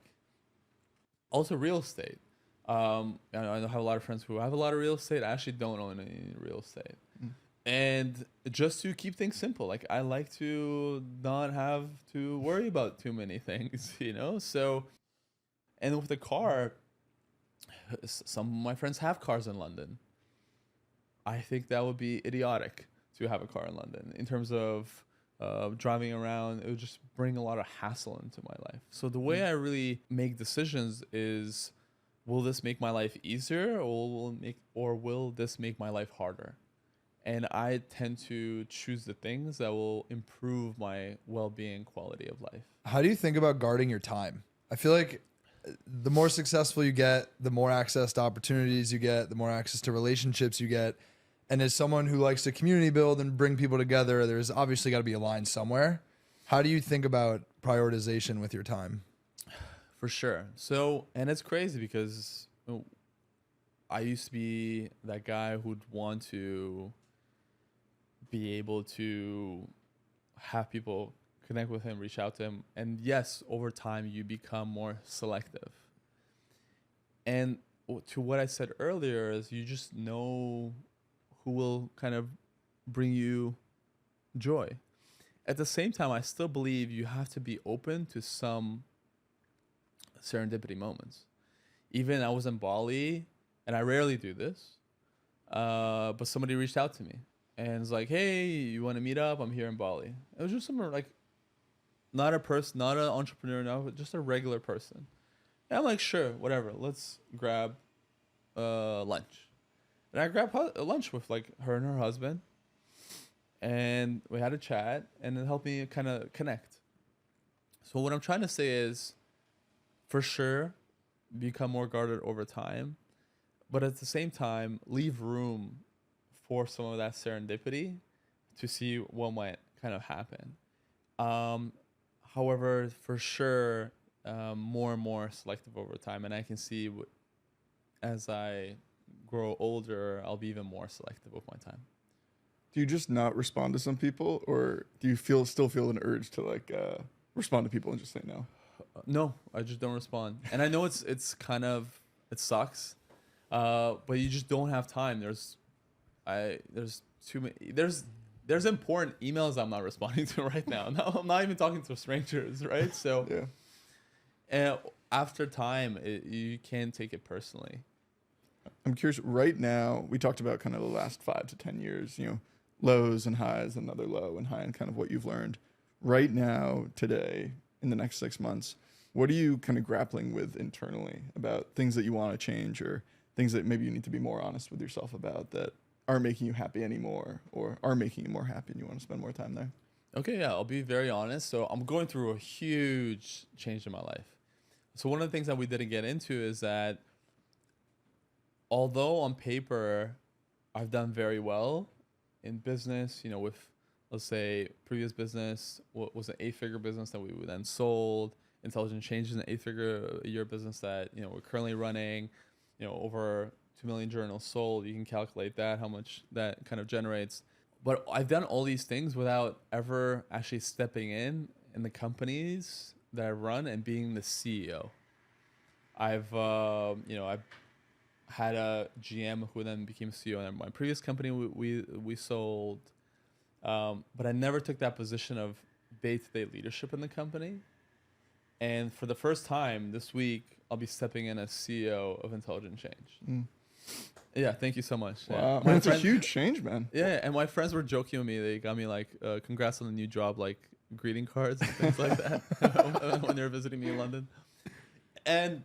Also, real estate. I have a lot of friends who have a lot of real estate. I actually don't own any real estate. And just to keep things simple, like I like to not have to worry about too many things, So, and with the car, some of my friends have cars in London. I think that would be idiotic to have a car in London in terms of driving around. It would just bring a lot of hassle into my life. So the way I really make decisions is, will this make my life easier or will this make my life harder? And I tend to choose the things that will improve my well-being, quality of life. How do you think about guarding your time? I feel like the more successful you get, the more access to opportunities you get, the more access to relationships you get. And as someone who likes to community build and bring people together, there's obviously got to be a line somewhere. How do you think about prioritization with your time? For sure. So, and it's crazy because I used to be that guy who'd want to be able to have people connect with him, reach out to him. And yes, over time, you become more selective. And to what I said earlier is you just know who will kind of bring you joy. At the same time, I still believe you have to be open to some serendipity moments. Even I was in Bali, and I rarely do this, but somebody reached out to me and it's like, hey, you want to meet up? I'm here in Bali. It was just someone like, not a person, not an entrepreneur, no, just a regular person. And I'm like, sure, whatever. Let's grab lunch. And I grabbed lunch with like her and her husband, and we had a chat, and it helped me kind of connect. So what I'm trying to say is, for sure, become more guarded over time, but at the same time, leave room for some of that serendipity to see what might kind of happen. However, for sure, more and more selective over time, and I can see as I grow older, I'll be even more selective with my time. Do you just not respond to some people, or do you still feel an urge to like respond to people and just say no? No, I just don't respond. And I know it's kind of, it sucks, but you just don't have time. There's too many. There's important emails I'm not responding to right now. No, I'm not even talking to strangers, right? So, yeah. And after time, you can take it personally. I'm curious. Right now, we talked about kind of the last 5 to 10 years. Lows and highs, another low and high, and kind of what you've learned. Right now, today, in the next 6 months, what are you kind of grappling with internally about things that you want to change, or things that maybe you need to be more honest with yourself about that aren't making you happy anymore, or are making you more happy and you want to spend more time there? Okay, yeah, I'll be very honest. So I'm going through a huge change in my life. So one of the things that we didn't get into is that although on paper I've done very well in business, with let's say previous business was an 8-figure business that we then sold. Intelligent Change is an 8-figure a year business that, you know, we're currently running, you know, over 2 million journals sold. You can calculate that, how much that kind of generates. But I've done all these things without ever actually stepping in the companies that I run and being the CEO. I've had a GM who then became CEO in my previous company we sold. But I never took that position of day-to-day leadership in the company. And for the first time this week, I'll be stepping in as CEO of Intelligent Change. Yeah, thank you so much. Wow, Yeah. that's a huge change, man. Yeah, and my friends were joking with me. They got me like, congrats on the new job, like greeting cards and things like that when they were visiting me in London. And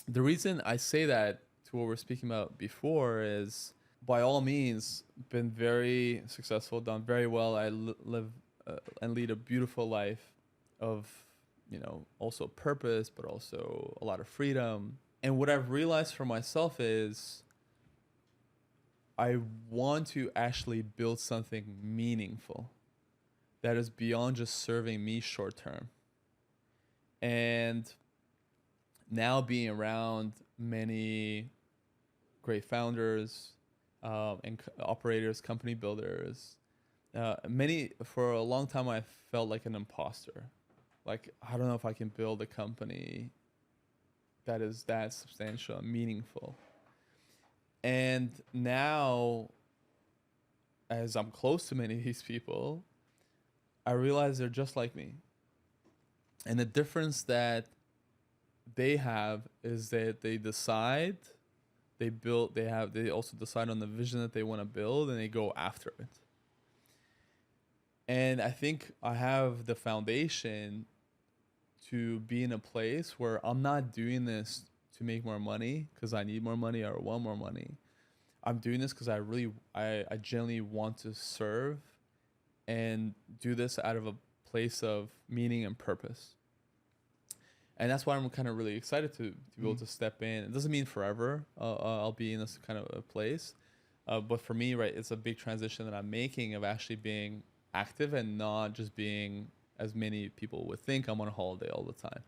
the reason I say that to what we were speaking about before is, by all means, been very successful, done very well. I live and lead a beautiful life of, you know, also purpose, but also a lot of freedom. And what I've realized for myself is I want to actually build something meaningful that is beyond just serving me short term. And now being around many great founders and operators, company builders, for a long time I felt like an imposter. Like, I don't know if I can build a company that is that substantial and meaningful. And now, as I'm close to many of these people, I realize they're just like me. And the difference that they have is that they decide, they also decide on the vision that they want to build, and they go after it. And I think I have the foundation to be in a place where I'm not doing this to make more money because I need more money or want more money. I'm doing this because I genuinely want to serve and do this out of a place of meaning and purpose. And that's why I'm kind of really excited to be able to step in. It doesn't mean forever I'll be in this kind of a place. But for me, right, it's a big transition that I'm making of actually being active and not just being, as many people would think, I'm on a holiday all the time.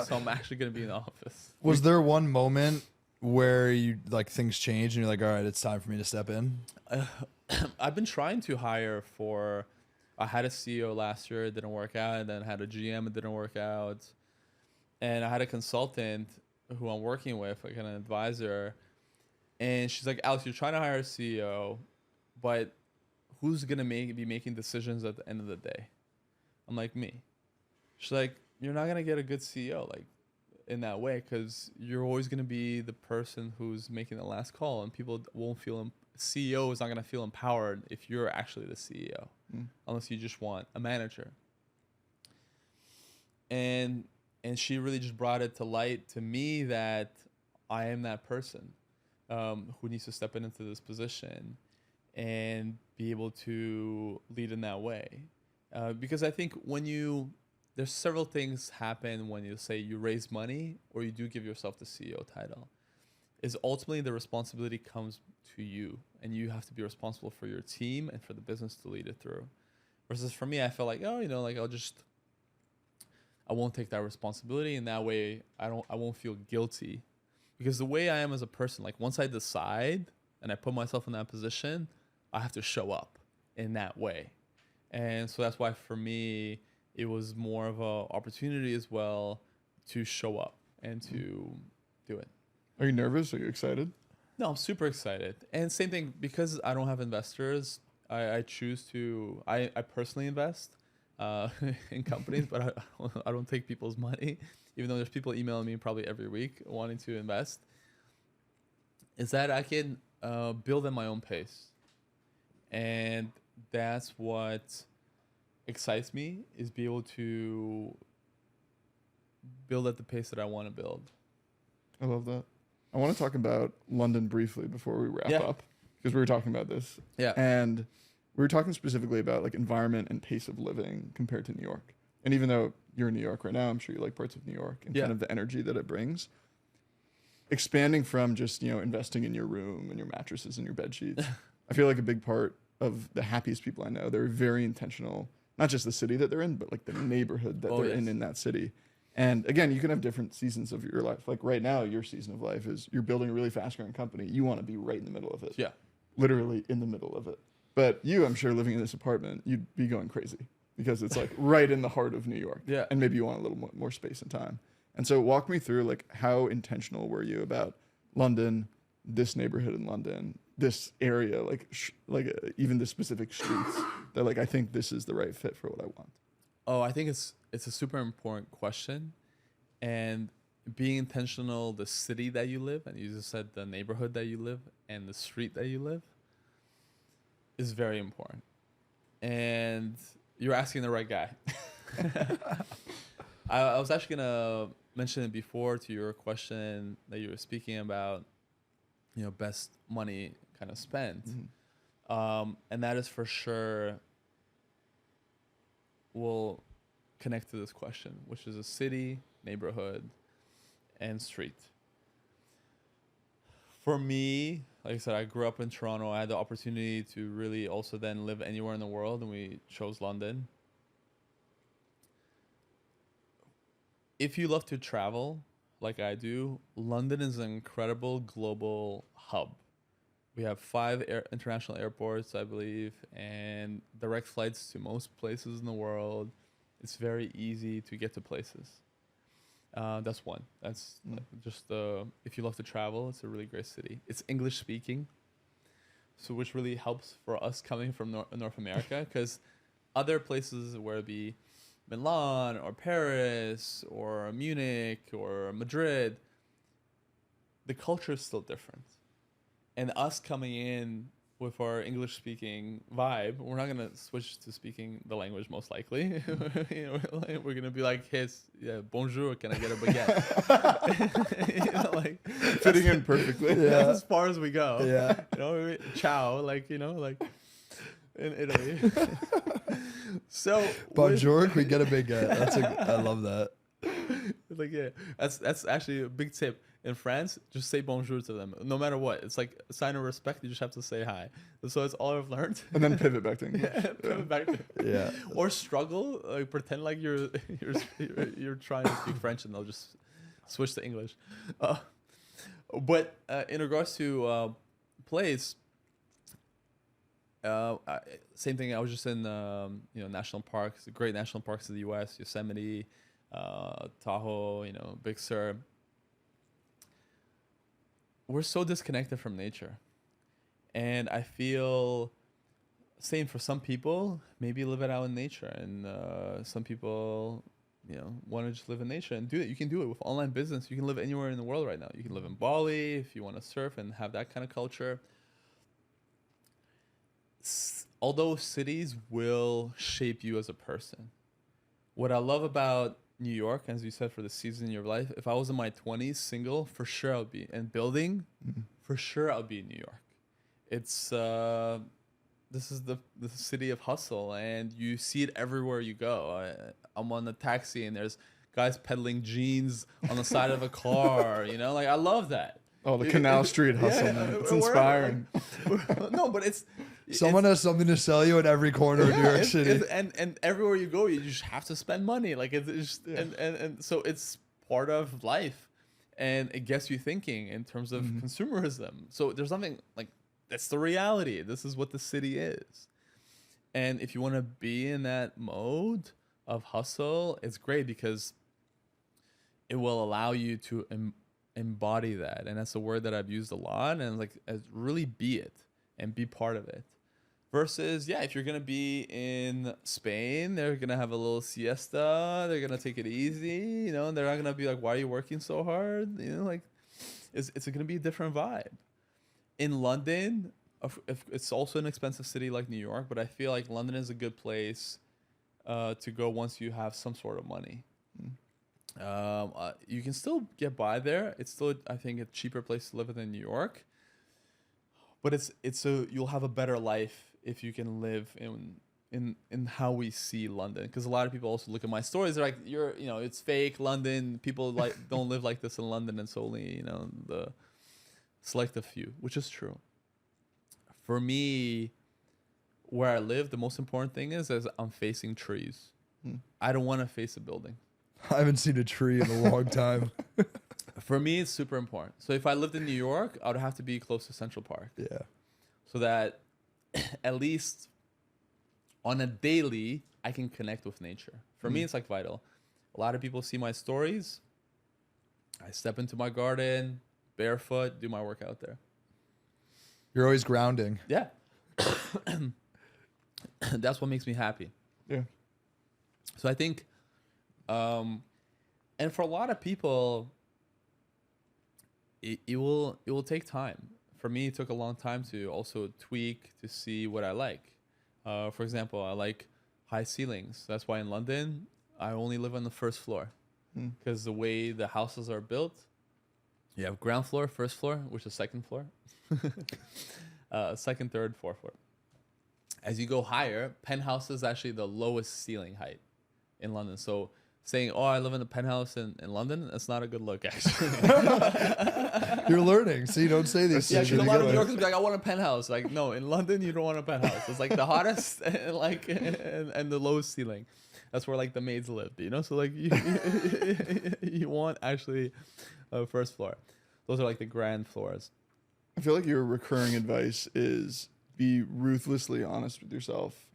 So I'm actually going to be in the office. Was there one moment where you like things changed and you're like, all right, it's time for me to step in? I've been trying to hire I had a CEO last year, it didn't work out. And then I had a GM, it didn't work out. And I had a consultant who I'm working with, like an advisor. And she's like, Alex, you're trying to hire a CEO, but who's going to be making decisions at the end of the day? I'm like, me. She's like, you're not going to get a good CEO like in that way because you're always going to be the person who's making the last call, and people won't feel, CEO is not going to feel empowered if you're actually the CEO, unless you just want a manager. And she really just brought it to light to me that I am that person who needs to step into this position and be able to lead in that way. Because I think there's several things happen when you say you raise money or you do give yourself the CEO title, is ultimately the responsibility comes to you and you have to be responsible for your team and for the business to lead it through. Versus for me, I felt like, I won't take that responsibility, and that way I won't feel guilty. Because the way I am as a person, like once I decide and I put myself in that position, I have to show up in that way. And so that's why for me, it was more of an opportunity as well to show up and to do it. Are you nervous? Are you excited? No, I'm super excited. And same thing, because I don't have investors, I choose to, I personally invest in companies, but I don't take people's money, even though there's people emailing me probably every week wanting to invest, is that I can build at my own pace. And that's what excites me, is be able to build at the pace that I want to build. I love that. I want to talk about London briefly before we wrap up, because we were talking about this. Yeah. And we were talking specifically about like environment and pace of living compared to New York. And even though you're in New York right now, I'm sure you like parts of New York and kind of the energy that it brings. Expanding from just, investing in your room and your mattresses and your bed sheets. I feel like a big part of the happiest people I know. They're very intentional, not just the city that they're in, but like the neighborhood that they're in that city. And again, you can have different seasons of your life. Like right now, your season of life is you're building a really fast growing company. You want to be right in the middle of it. Yeah. Literally in the middle of it. But you, I'm sure, living in this apartment, you'd be going crazy because it's like right in the heart of New York. Yeah. And maybe you want a little more space and time. And so walk me through like how intentional were you about London, this neighborhood in London, this area, even the specific streets that like I think this is the right fit for what I want. Oh, I think it's a super important question, and being intentional, the city that you live, and you just said the neighborhood that you live and the street that you live, is very important. And you're asking the right guy. I was actually gonna mention it before to your question that you were speaking about, best money kind of spent, and that is for sure will connect to this question, which is a city, neighborhood, and street. For me, like I said, I grew up in Toronto. I had the opportunity to really also then live anywhere in the world, and we chose London. If you love to travel, like I do, London is an incredible global hub. We have 5 international airports, I believe, and direct flights to most places in the world. It's very easy to get to places. That's one. That's just if you love to travel, it's a really great city. It's English speaking, so which really helps for us coming from North America, because other places, where it be Milan or Paris or Munich or Madrid, the culture is still different. And us coming in with our English speaking vibe, we're not gonna switch to speaking the language most likely. We're gonna be like, "Hey, bonjour, can I get a baguette?" Fitting in perfectly. That's as far as we go. Yeah. Ciao, in Italy. So Bonjour, we get a baguette. I love that. That's actually a big tip. In France, just say bonjour to them, no matter what. It's like a sign of respect. You just have to say hi. So it's all I've learned. And then pivot back to English. Yeah. Or struggle, pretend like you're trying to speak French, and they'll just switch to English. But in regards to place, same thing. I was just in national parks, great national parks in the U.S. Yosemite, Tahoe, Big Sur. We're so disconnected from nature, and I feel same for some people. Maybe live it out in nature, and some people want to just live in nature and do it. You can do it with online business. You can live anywhere in the world right now. You can live in Bali if you want to surf and have that kind of culture. Although cities will shape you as a person, what I love about New York, as you said, for the season in your life, if I was in my 20s single, for sure I would be. And building, for sure I would be in New York. It's this is the city of hustle, and you see it everywhere you go. I'm on the taxi and there's guys peddling jeans on the side of a car. I love that. Oh, the Canal Street hustle, man. It's inspiring. No, but it's someone has something to sell you at every corner of New York City. And everywhere you go, you just have to spend money. And so it's part of life, and it gets you thinking in terms of consumerism. So there's something like that's the reality. This is what the city is. And if you want to be in that mode of hustle, it's great because it will allow you to embody that. And that's a word that I've used a lot, and really be it and be part of it. Versus, if you're going to be in Spain, they're going to have a little siesta. They're going to take it easy, they're not going to be like, why are you working so hard? It's going to be a different vibe. In London, if it's also an expensive city like New York, but I feel like London is a good place to go once you have some sort of money. You can still get by there. It's still, I think, a cheaper place to live than New York. But you'll have a better life if you can live in how we see London. Because a lot of people also look at my stories. They're like, it's fake London. People don't live like this in London. It's only the selective few, which is true. For me, where I live, the most important thing is I'm facing trees. I don't want to face a building. I haven't seen a tree in a long time. For me, it's super important. So if I lived in New York, I would have to be close to Central Park. Yeah. So that at least on a daily, I can connect with nature. For me, it's like vital. A lot of people see my stories. I step into my garden, barefoot, do my work out there. You're always grounding. Yeah. That's what makes me happy. Yeah. So I think, and for a lot of people, it will take time. For me, it took a long time to also tweak to see what I like. For example, I like high ceilings. That's why in London, I only live on the first floor because the way the houses are built, you have ground floor, first floor, which is second floor, second, third, fourth floor. As you go higher, penthouse is actually the lowest ceiling height in London. So saying, oh, I live in a penthouse in London, that's not a good look, actually. You're learning, so you don't say these Yeah, things. because a when lot you of go New in. Yorkers be like, I want a penthouse. Like, no, in London, you don't want a penthouse. It's like the hottest and like and the lowest ceiling. That's where like the maids live, you know? So like you want actually a first floor. Those are like the grand floors. I feel like your recurring advice is be ruthlessly honest with yourself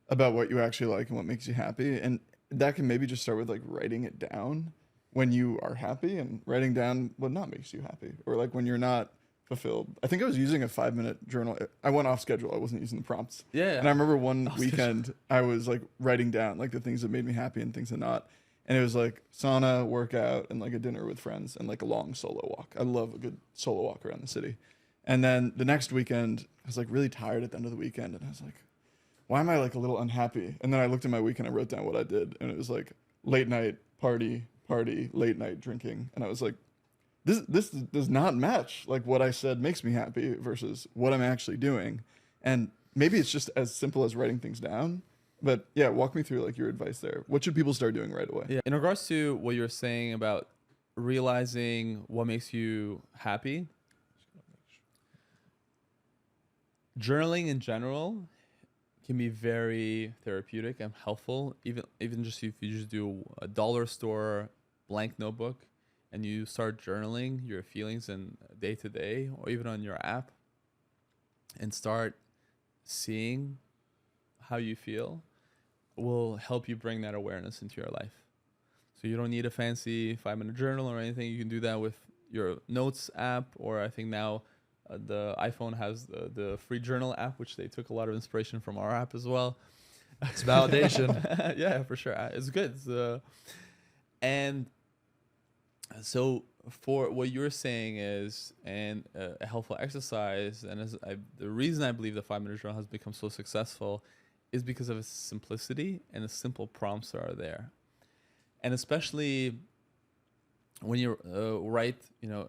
about what you actually like and what makes you happy. And that can maybe just start with like writing it down when you are happy and writing down what not makes you happy or like when you're not fulfilled. I think I was using a 5-minute journal. I went off schedule. I wasn't using the prompts. Yeah. And I remember one weekend I was like writing down like the things that made me happy and things that not. And it was like sauna, workout, and like a dinner with friends and like a long solo walk. I love a good solo walk around the city. And then the next weekend, I was like really tired at the end of the weekend. And I was like, why am I like a little unhappy? And then I looked at my weekend, I wrote down what I did. And it was like late night party, late night drinking. And I was like, this does not match like what I said makes me happy versus what I'm actually doing. And maybe it's just as simple as writing things down. But yeah, walk me through like your advice there. What should people start doing right away? Yeah. In regards to what you're saying about realizing what makes you happy, journaling in general can be very therapeutic and helpful. Even just if you just do a dollar store blank notebook and you start journaling your feelings in day to day or even on your app and start seeing how you feel will help you bring that awareness into your life. So you don't need a fancy 5-minute journal or anything. You can do that with your notes app, or I think now the iPhone has the free journal app, which they took a lot of inspiration from our app as well. It's validation. Yeah, for sure. It's good. And so for what you're saying is, and a helpful exercise, and the reason I believe the 5-minute journal has become so successful is because of its simplicity and the simple prompts that are there. And especially when you write,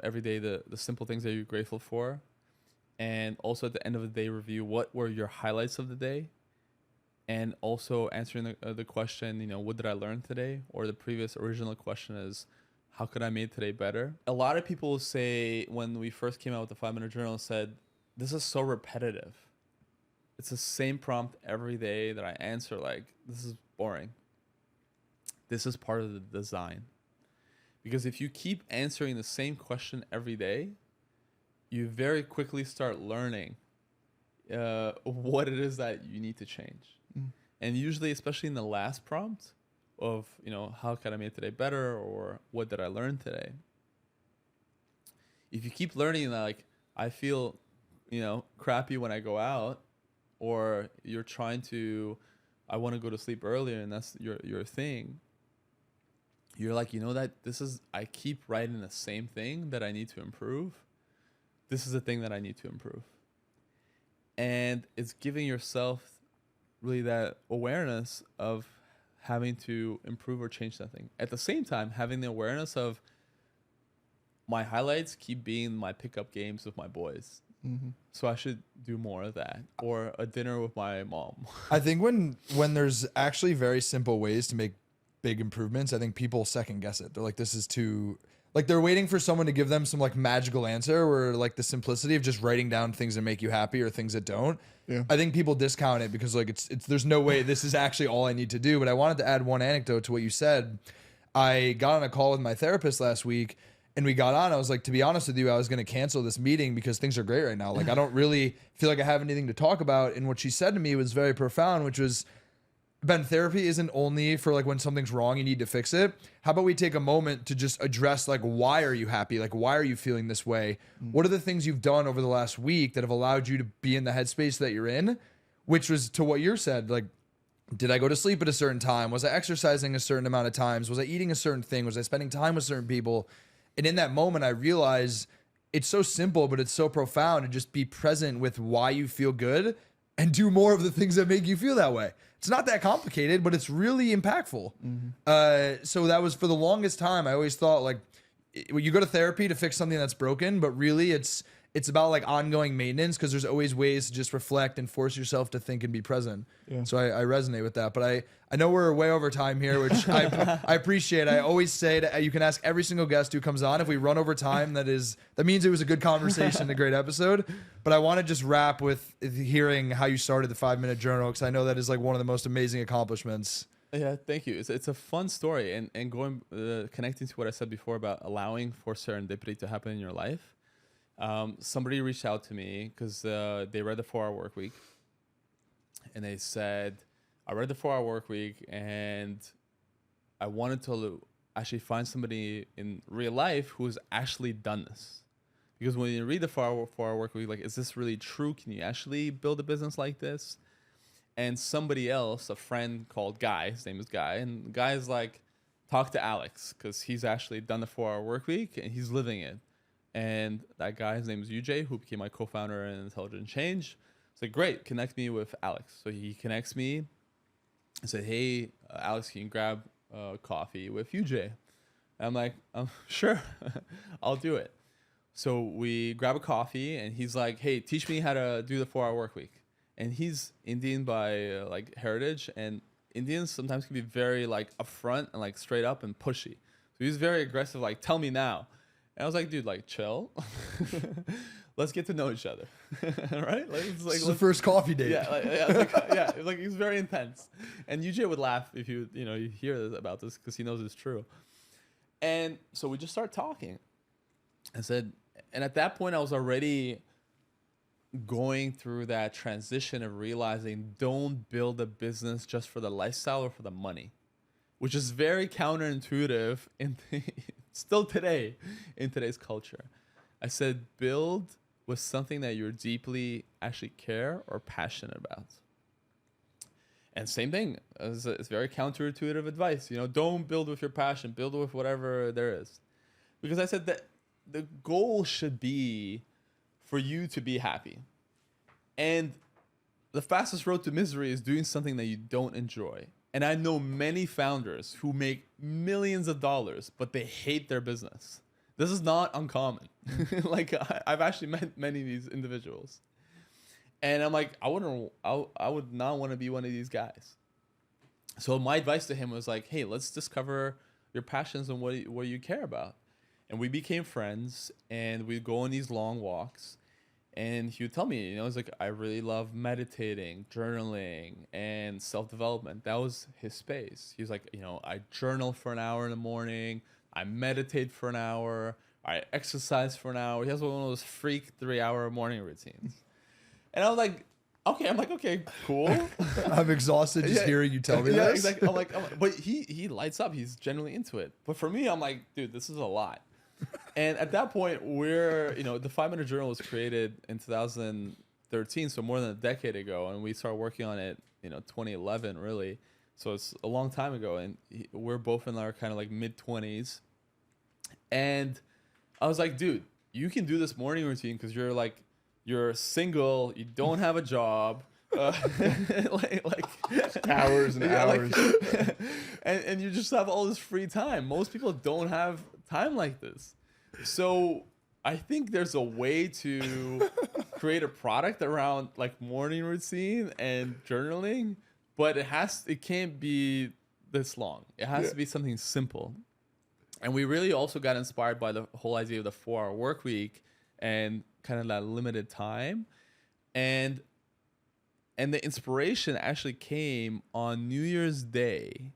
every day the simple things that you're grateful for, and also at the end of the day review what were your highlights of the day, and also answering the question, what did I learn today? Or the previous original question is, how could I make today better? A lot of people say when we first came out with the 5-minute journal said, this is so repetitive. It's the same prompt every day that I answer. Like, this is boring. This is part of the design. Because if you keep answering the same question every day, you very quickly start learning what it is that you need to change. And usually, especially in the last prompt of, how can I make today better, or what did I learn today? If you keep learning that, like, I feel, crappy when I go out, or you're trying to, I want to go to sleep earlier, and that's your thing. You're like, I keep writing the same thing that I need to improve. This is the thing that I need to improve. And it's giving yourself really that awareness of having to improve or change something. At the same time, having the awareness of my highlights keep being my pickup games with my boys. Mm-hmm. So I should do more of that, or a dinner with my mom. I think when there's actually very simple ways to make big improvements, I think people second guess it. They're like, this is too, Like they're waiting for someone to give them some like magical answer, where like the simplicity of just writing down things that make you happy or things that don't. Yeah. I think people discount it because like it's there's no way this is actually all I need to do. But I wanted to add one anecdote to what you said. I got on a call with my therapist last week, and we got on. I was like, to be honest with you, I was going to cancel this meeting because things are great right now. Like I don't really feel like I have anything to talk about. And what she said to me was very profound, which was, Ben, therapy isn't only for like when something's wrong, you need to fix it. How about we take a moment to just address like, why are you happy? Like, why are you feeling this way? What are the things you've done over the last week that have allowed you to be in the headspace that you're in? Which was to what you said, like, did I go to sleep at a certain time? Was I exercising a certain amount of times? Was I eating a certain thing? Was I spending time with certain people? And in that moment, I realized it's so simple, but it's so profound to just be present with why you feel good and do more of the things that make you feel that way. It's not that complicated, but it's really impactful. So that was for the longest time. I always thought like you go to therapy to fix something that's broken, but really it's about like ongoing maintenance because there's always ways to just reflect and force yourself to think and be present. Yeah. So I resonate with that. But I know we're way over time here, which I appreciate. I always say that you can ask every single guest who comes on. If we run over time, that means it was a good conversation, a great episode. But I want to just wrap with hearing how you started the 5-minute journal, because I know that is like one of the most amazing accomplishments. Yeah, thank you. It's a fun story, and going connecting to what I said before about allowing for serendipity to happen in your life. Somebody reached out to me because they read the 4-Hour Work Week, and they said, I read the 4-Hour Work Week, and I wanted to actually find somebody in real life who's actually done this. Because when you read the 4-Hour Work Week, like, is this really true? Can you actually build a business like this? And somebody else, a friend called Guy, his name is Guy, and the guy is like, talk to Alex, because he's actually done the 4-Hour Work Week, and he's living it. And that guy, his name is UJ, who became my co-founder in Intelligent Change. It's like, great, connect me with Alex. So he connects me and said, hey, Alex, can you grab coffee with UJ? And I'm like, sure, I'll do it. So we grab a coffee, and he's like, hey, teach me how to do the 4-Hour Work Week. And he's Indian by like heritage, and Indians sometimes can be very like upfront and like straight up and pushy. So he's very aggressive, like, tell me now. And I was like, dude, like, chill. Let's get to know each other, right? Like, it's the first coffee date. Yeah, like he's very intense. And UJ would laugh if you hear about this because he knows it's true. And so we just start talking. And at that point, I was already going through that transition of realizing don't build a business just for the lifestyle or for the money, which is very counterintuitive still today in today's culture. I said, build with something that you're deeply actually care or passionate about. And same thing, it's very counterintuitive advice. Don't build with your passion, build with whatever there is. Because I said that the goal should be for you to be happy. And the fastest road to misery is doing something that you don't enjoy. And I know many founders who make millions of dollars, but they hate their business. This is not uncommon. Like I've actually met many of these individuals. And I'm like, I would not want to be one of these guys. So my advice to him was like, hey, let's discover your passions and what you care about. And we became friends, and we'd go on these long walks. And he would tell me, it's like, I really love meditating, journaling, and self-development. That was his space. He was like, I journal for an hour in the morning. I meditate for an hour. I exercise for an hour. He has one of those freak 3-hour morning routines. And I was like, okay, cool. I'm exhausted just hearing you tell me this. Yeah, exactly. I'm like, but he lights up. He's genuinely into it. But for me, I'm like, dude, this is a lot. And at that point, the 5-Minute Journal was created in 2013, so more than a decade ago, and we started working on it, 2011, really. So it's a long time ago, and we're both in our kind of like mid-20s. And I was like, dude, you can do this morning routine because you're single, you don't have a job, like hours and hours, and you just have all this free time. Most people don't have time like this. So I think there's a way to create a product around like morning routine and journaling, but it can't be this long. It has to be something simple. And we really also got inspired by the whole idea of the 4-hour work week and kind of that limited time. And the inspiration actually came on New Year's Day.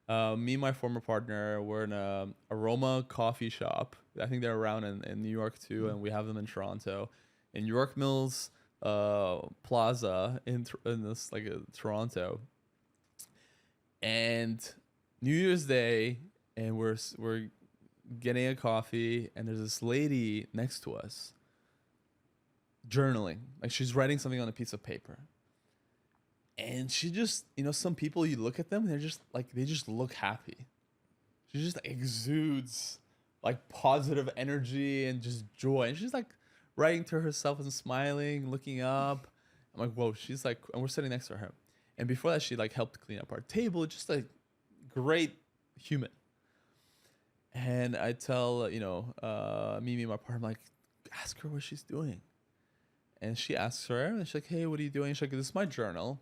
Me and my former partner were in a aroma coffee shop. I think they're around in New York too, and we have them in Toronto, in York Mills Plaza in this like Toronto. And New Year's Day, and we're getting a coffee, and there's this lady next to us journaling, like she's writing something on a piece of paper. And she just, some people, you look at them and they're just like, they just look happy. She just exudes like positive energy and just joy. And she's like writing to herself and smiling, looking up. I'm like, whoa, she's like, and we're sitting next to her. And before that, she like helped clean up our table. Just like great human. And I tell, Mimi, my partner, I'm like, ask her what she's doing. And she asks her, and she's like, hey, what are you doing? She's like, this is my journal.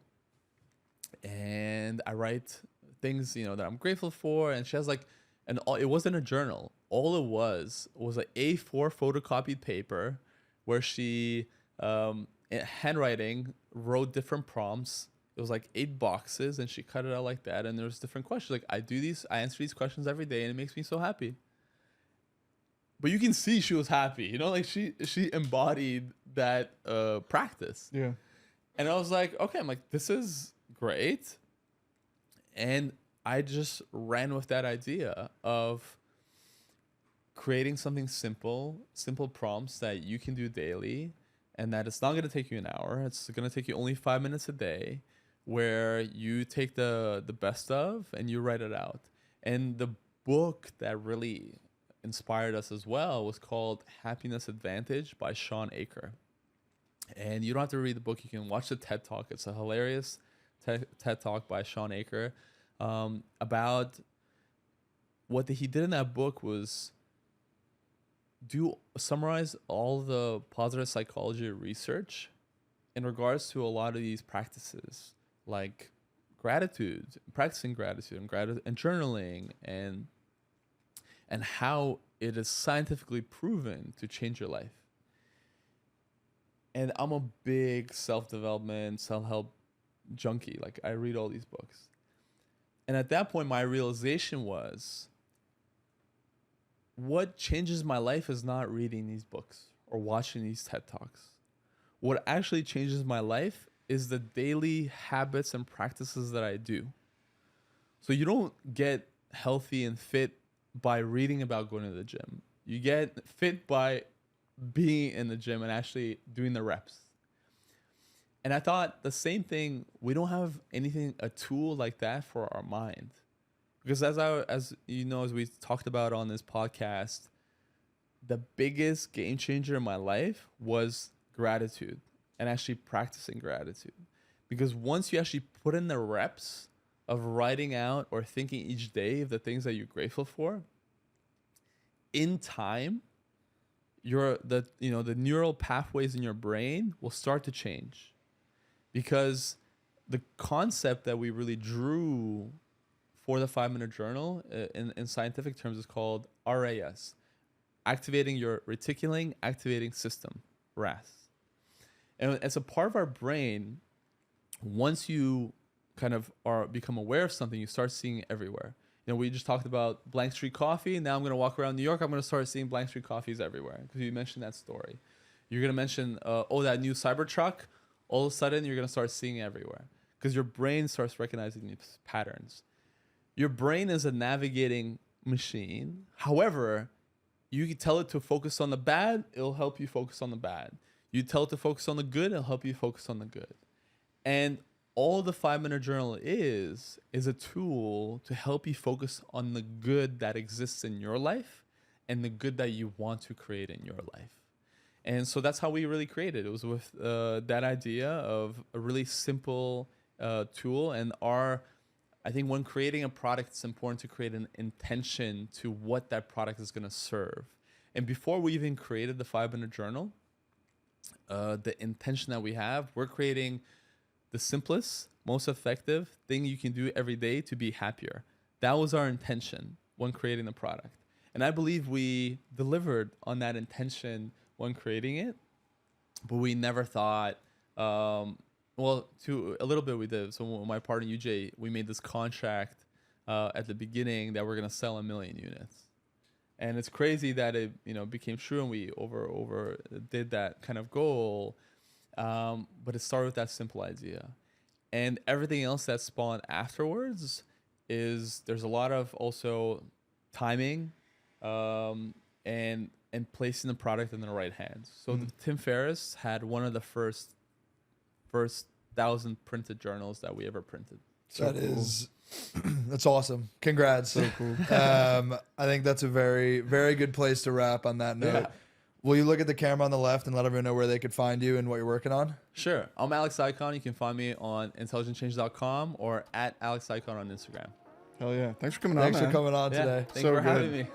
And I write things, that I'm grateful for. And she has like, it wasn't a journal. All it was an A4 photocopied paper where she, in handwriting, wrote different prompts. It was like 8 boxes, and she cut it out like that. And there's different questions. Like, I answer these questions every day, and it makes me so happy. But you can see she was happy, like she embodied that practice. Yeah. And I was like, okay, I'm like, this is great. And I just ran with that idea of creating something simple prompts that you can do daily, and that it's not going to take you an hour. It's going to take you only 5 minutes a day, where you take the best of and you write it out. And the book that really inspired us as well was called Happiness Advantage by Shawn Achor. And you don't have to read the book. You can watch the TED Talk. It's a hilarious TED Talk by Shawn Achor about what he did in that book was summarize all the positive psychology research in regards to a lot of these practices, like gratitude, practicing gratitude and journaling, and how it is scientifically proven to change your life. And I'm a big self-development, self-help junkie. Like, I read all these books. And at that point, my realization was, what changes my life is not reading these books or watching these TED Talks. What actually changes my life is the daily habits and practices that I do. So you don't get healthy and fit by reading about going to the gym. You get fit by being in the gym and actually doing the reps. And I thought the same thing, we don't have a tool like that for our mind. Because as we talked about on this podcast, the biggest game changer in my life was gratitude and actually practicing gratitude. Because once you actually put in the reps of writing out or thinking each day of the things that you're grateful for, in time, the neural pathways in your brain will start to change. Because the concept that we really drew for the 5-minute journal in scientific terms is called RAS, activating your reticular activating system, RAS. And as a part of our brain, once you kind of become aware of something, you start seeing it everywhere. We just talked about Blank Street Coffee. Now I'm going to walk around New York. I'm going to start seeing Blank Street Coffees everywhere because you mentioned that story. You're going to mention, that new Cybertruck. All of a sudden, you're going to start seeing it everywhere because your brain starts recognizing these patterns. Your brain is a navigating machine. However, you can tell it to focus on the bad, it'll help you focus on the bad. You tell it to focus on the good, it'll help you focus on the good. And all the 5-minute journal is a tool to help you focus on the good that exists in your life and the good that you want to create in your life. And so that's how we really created. It was with that idea of a really simple tool. And I think when creating a product, it's important to create an intention to what that product is going to serve. And before we even created the 5-minute journal, the intention that we have, we're creating the simplest, most effective thing you can do every day to be happier. That was our intention when creating the product. And I believe we delivered on that intention when creating it, but we never thought, well, to a little bit we did. So with my partner UJ, we made this contract at the beginning that we're going to sell 1 million units. And it's crazy that it, became true and we over did that kind of goal. But it started with that simple idea. And everything else that spawned afterwards is there's a lot of also timing and placing the product in the right hands. So Tim Ferriss had one of the first 1,000 printed journals that we ever printed. So that's awesome. Congrats. So cool. I think that's a very, very good place to wrap on that note. Yeah. Will you look at the camera on the left and let everyone know where they could find you and what you're working on? Sure. I'm Alex Ikonn. You can find me on intelligentchange.com or at Alex Ikonn on Instagram. Hell yeah. Thanks for coming on, Thanks for man. coming on Yeah, today. thanks So for good. having me.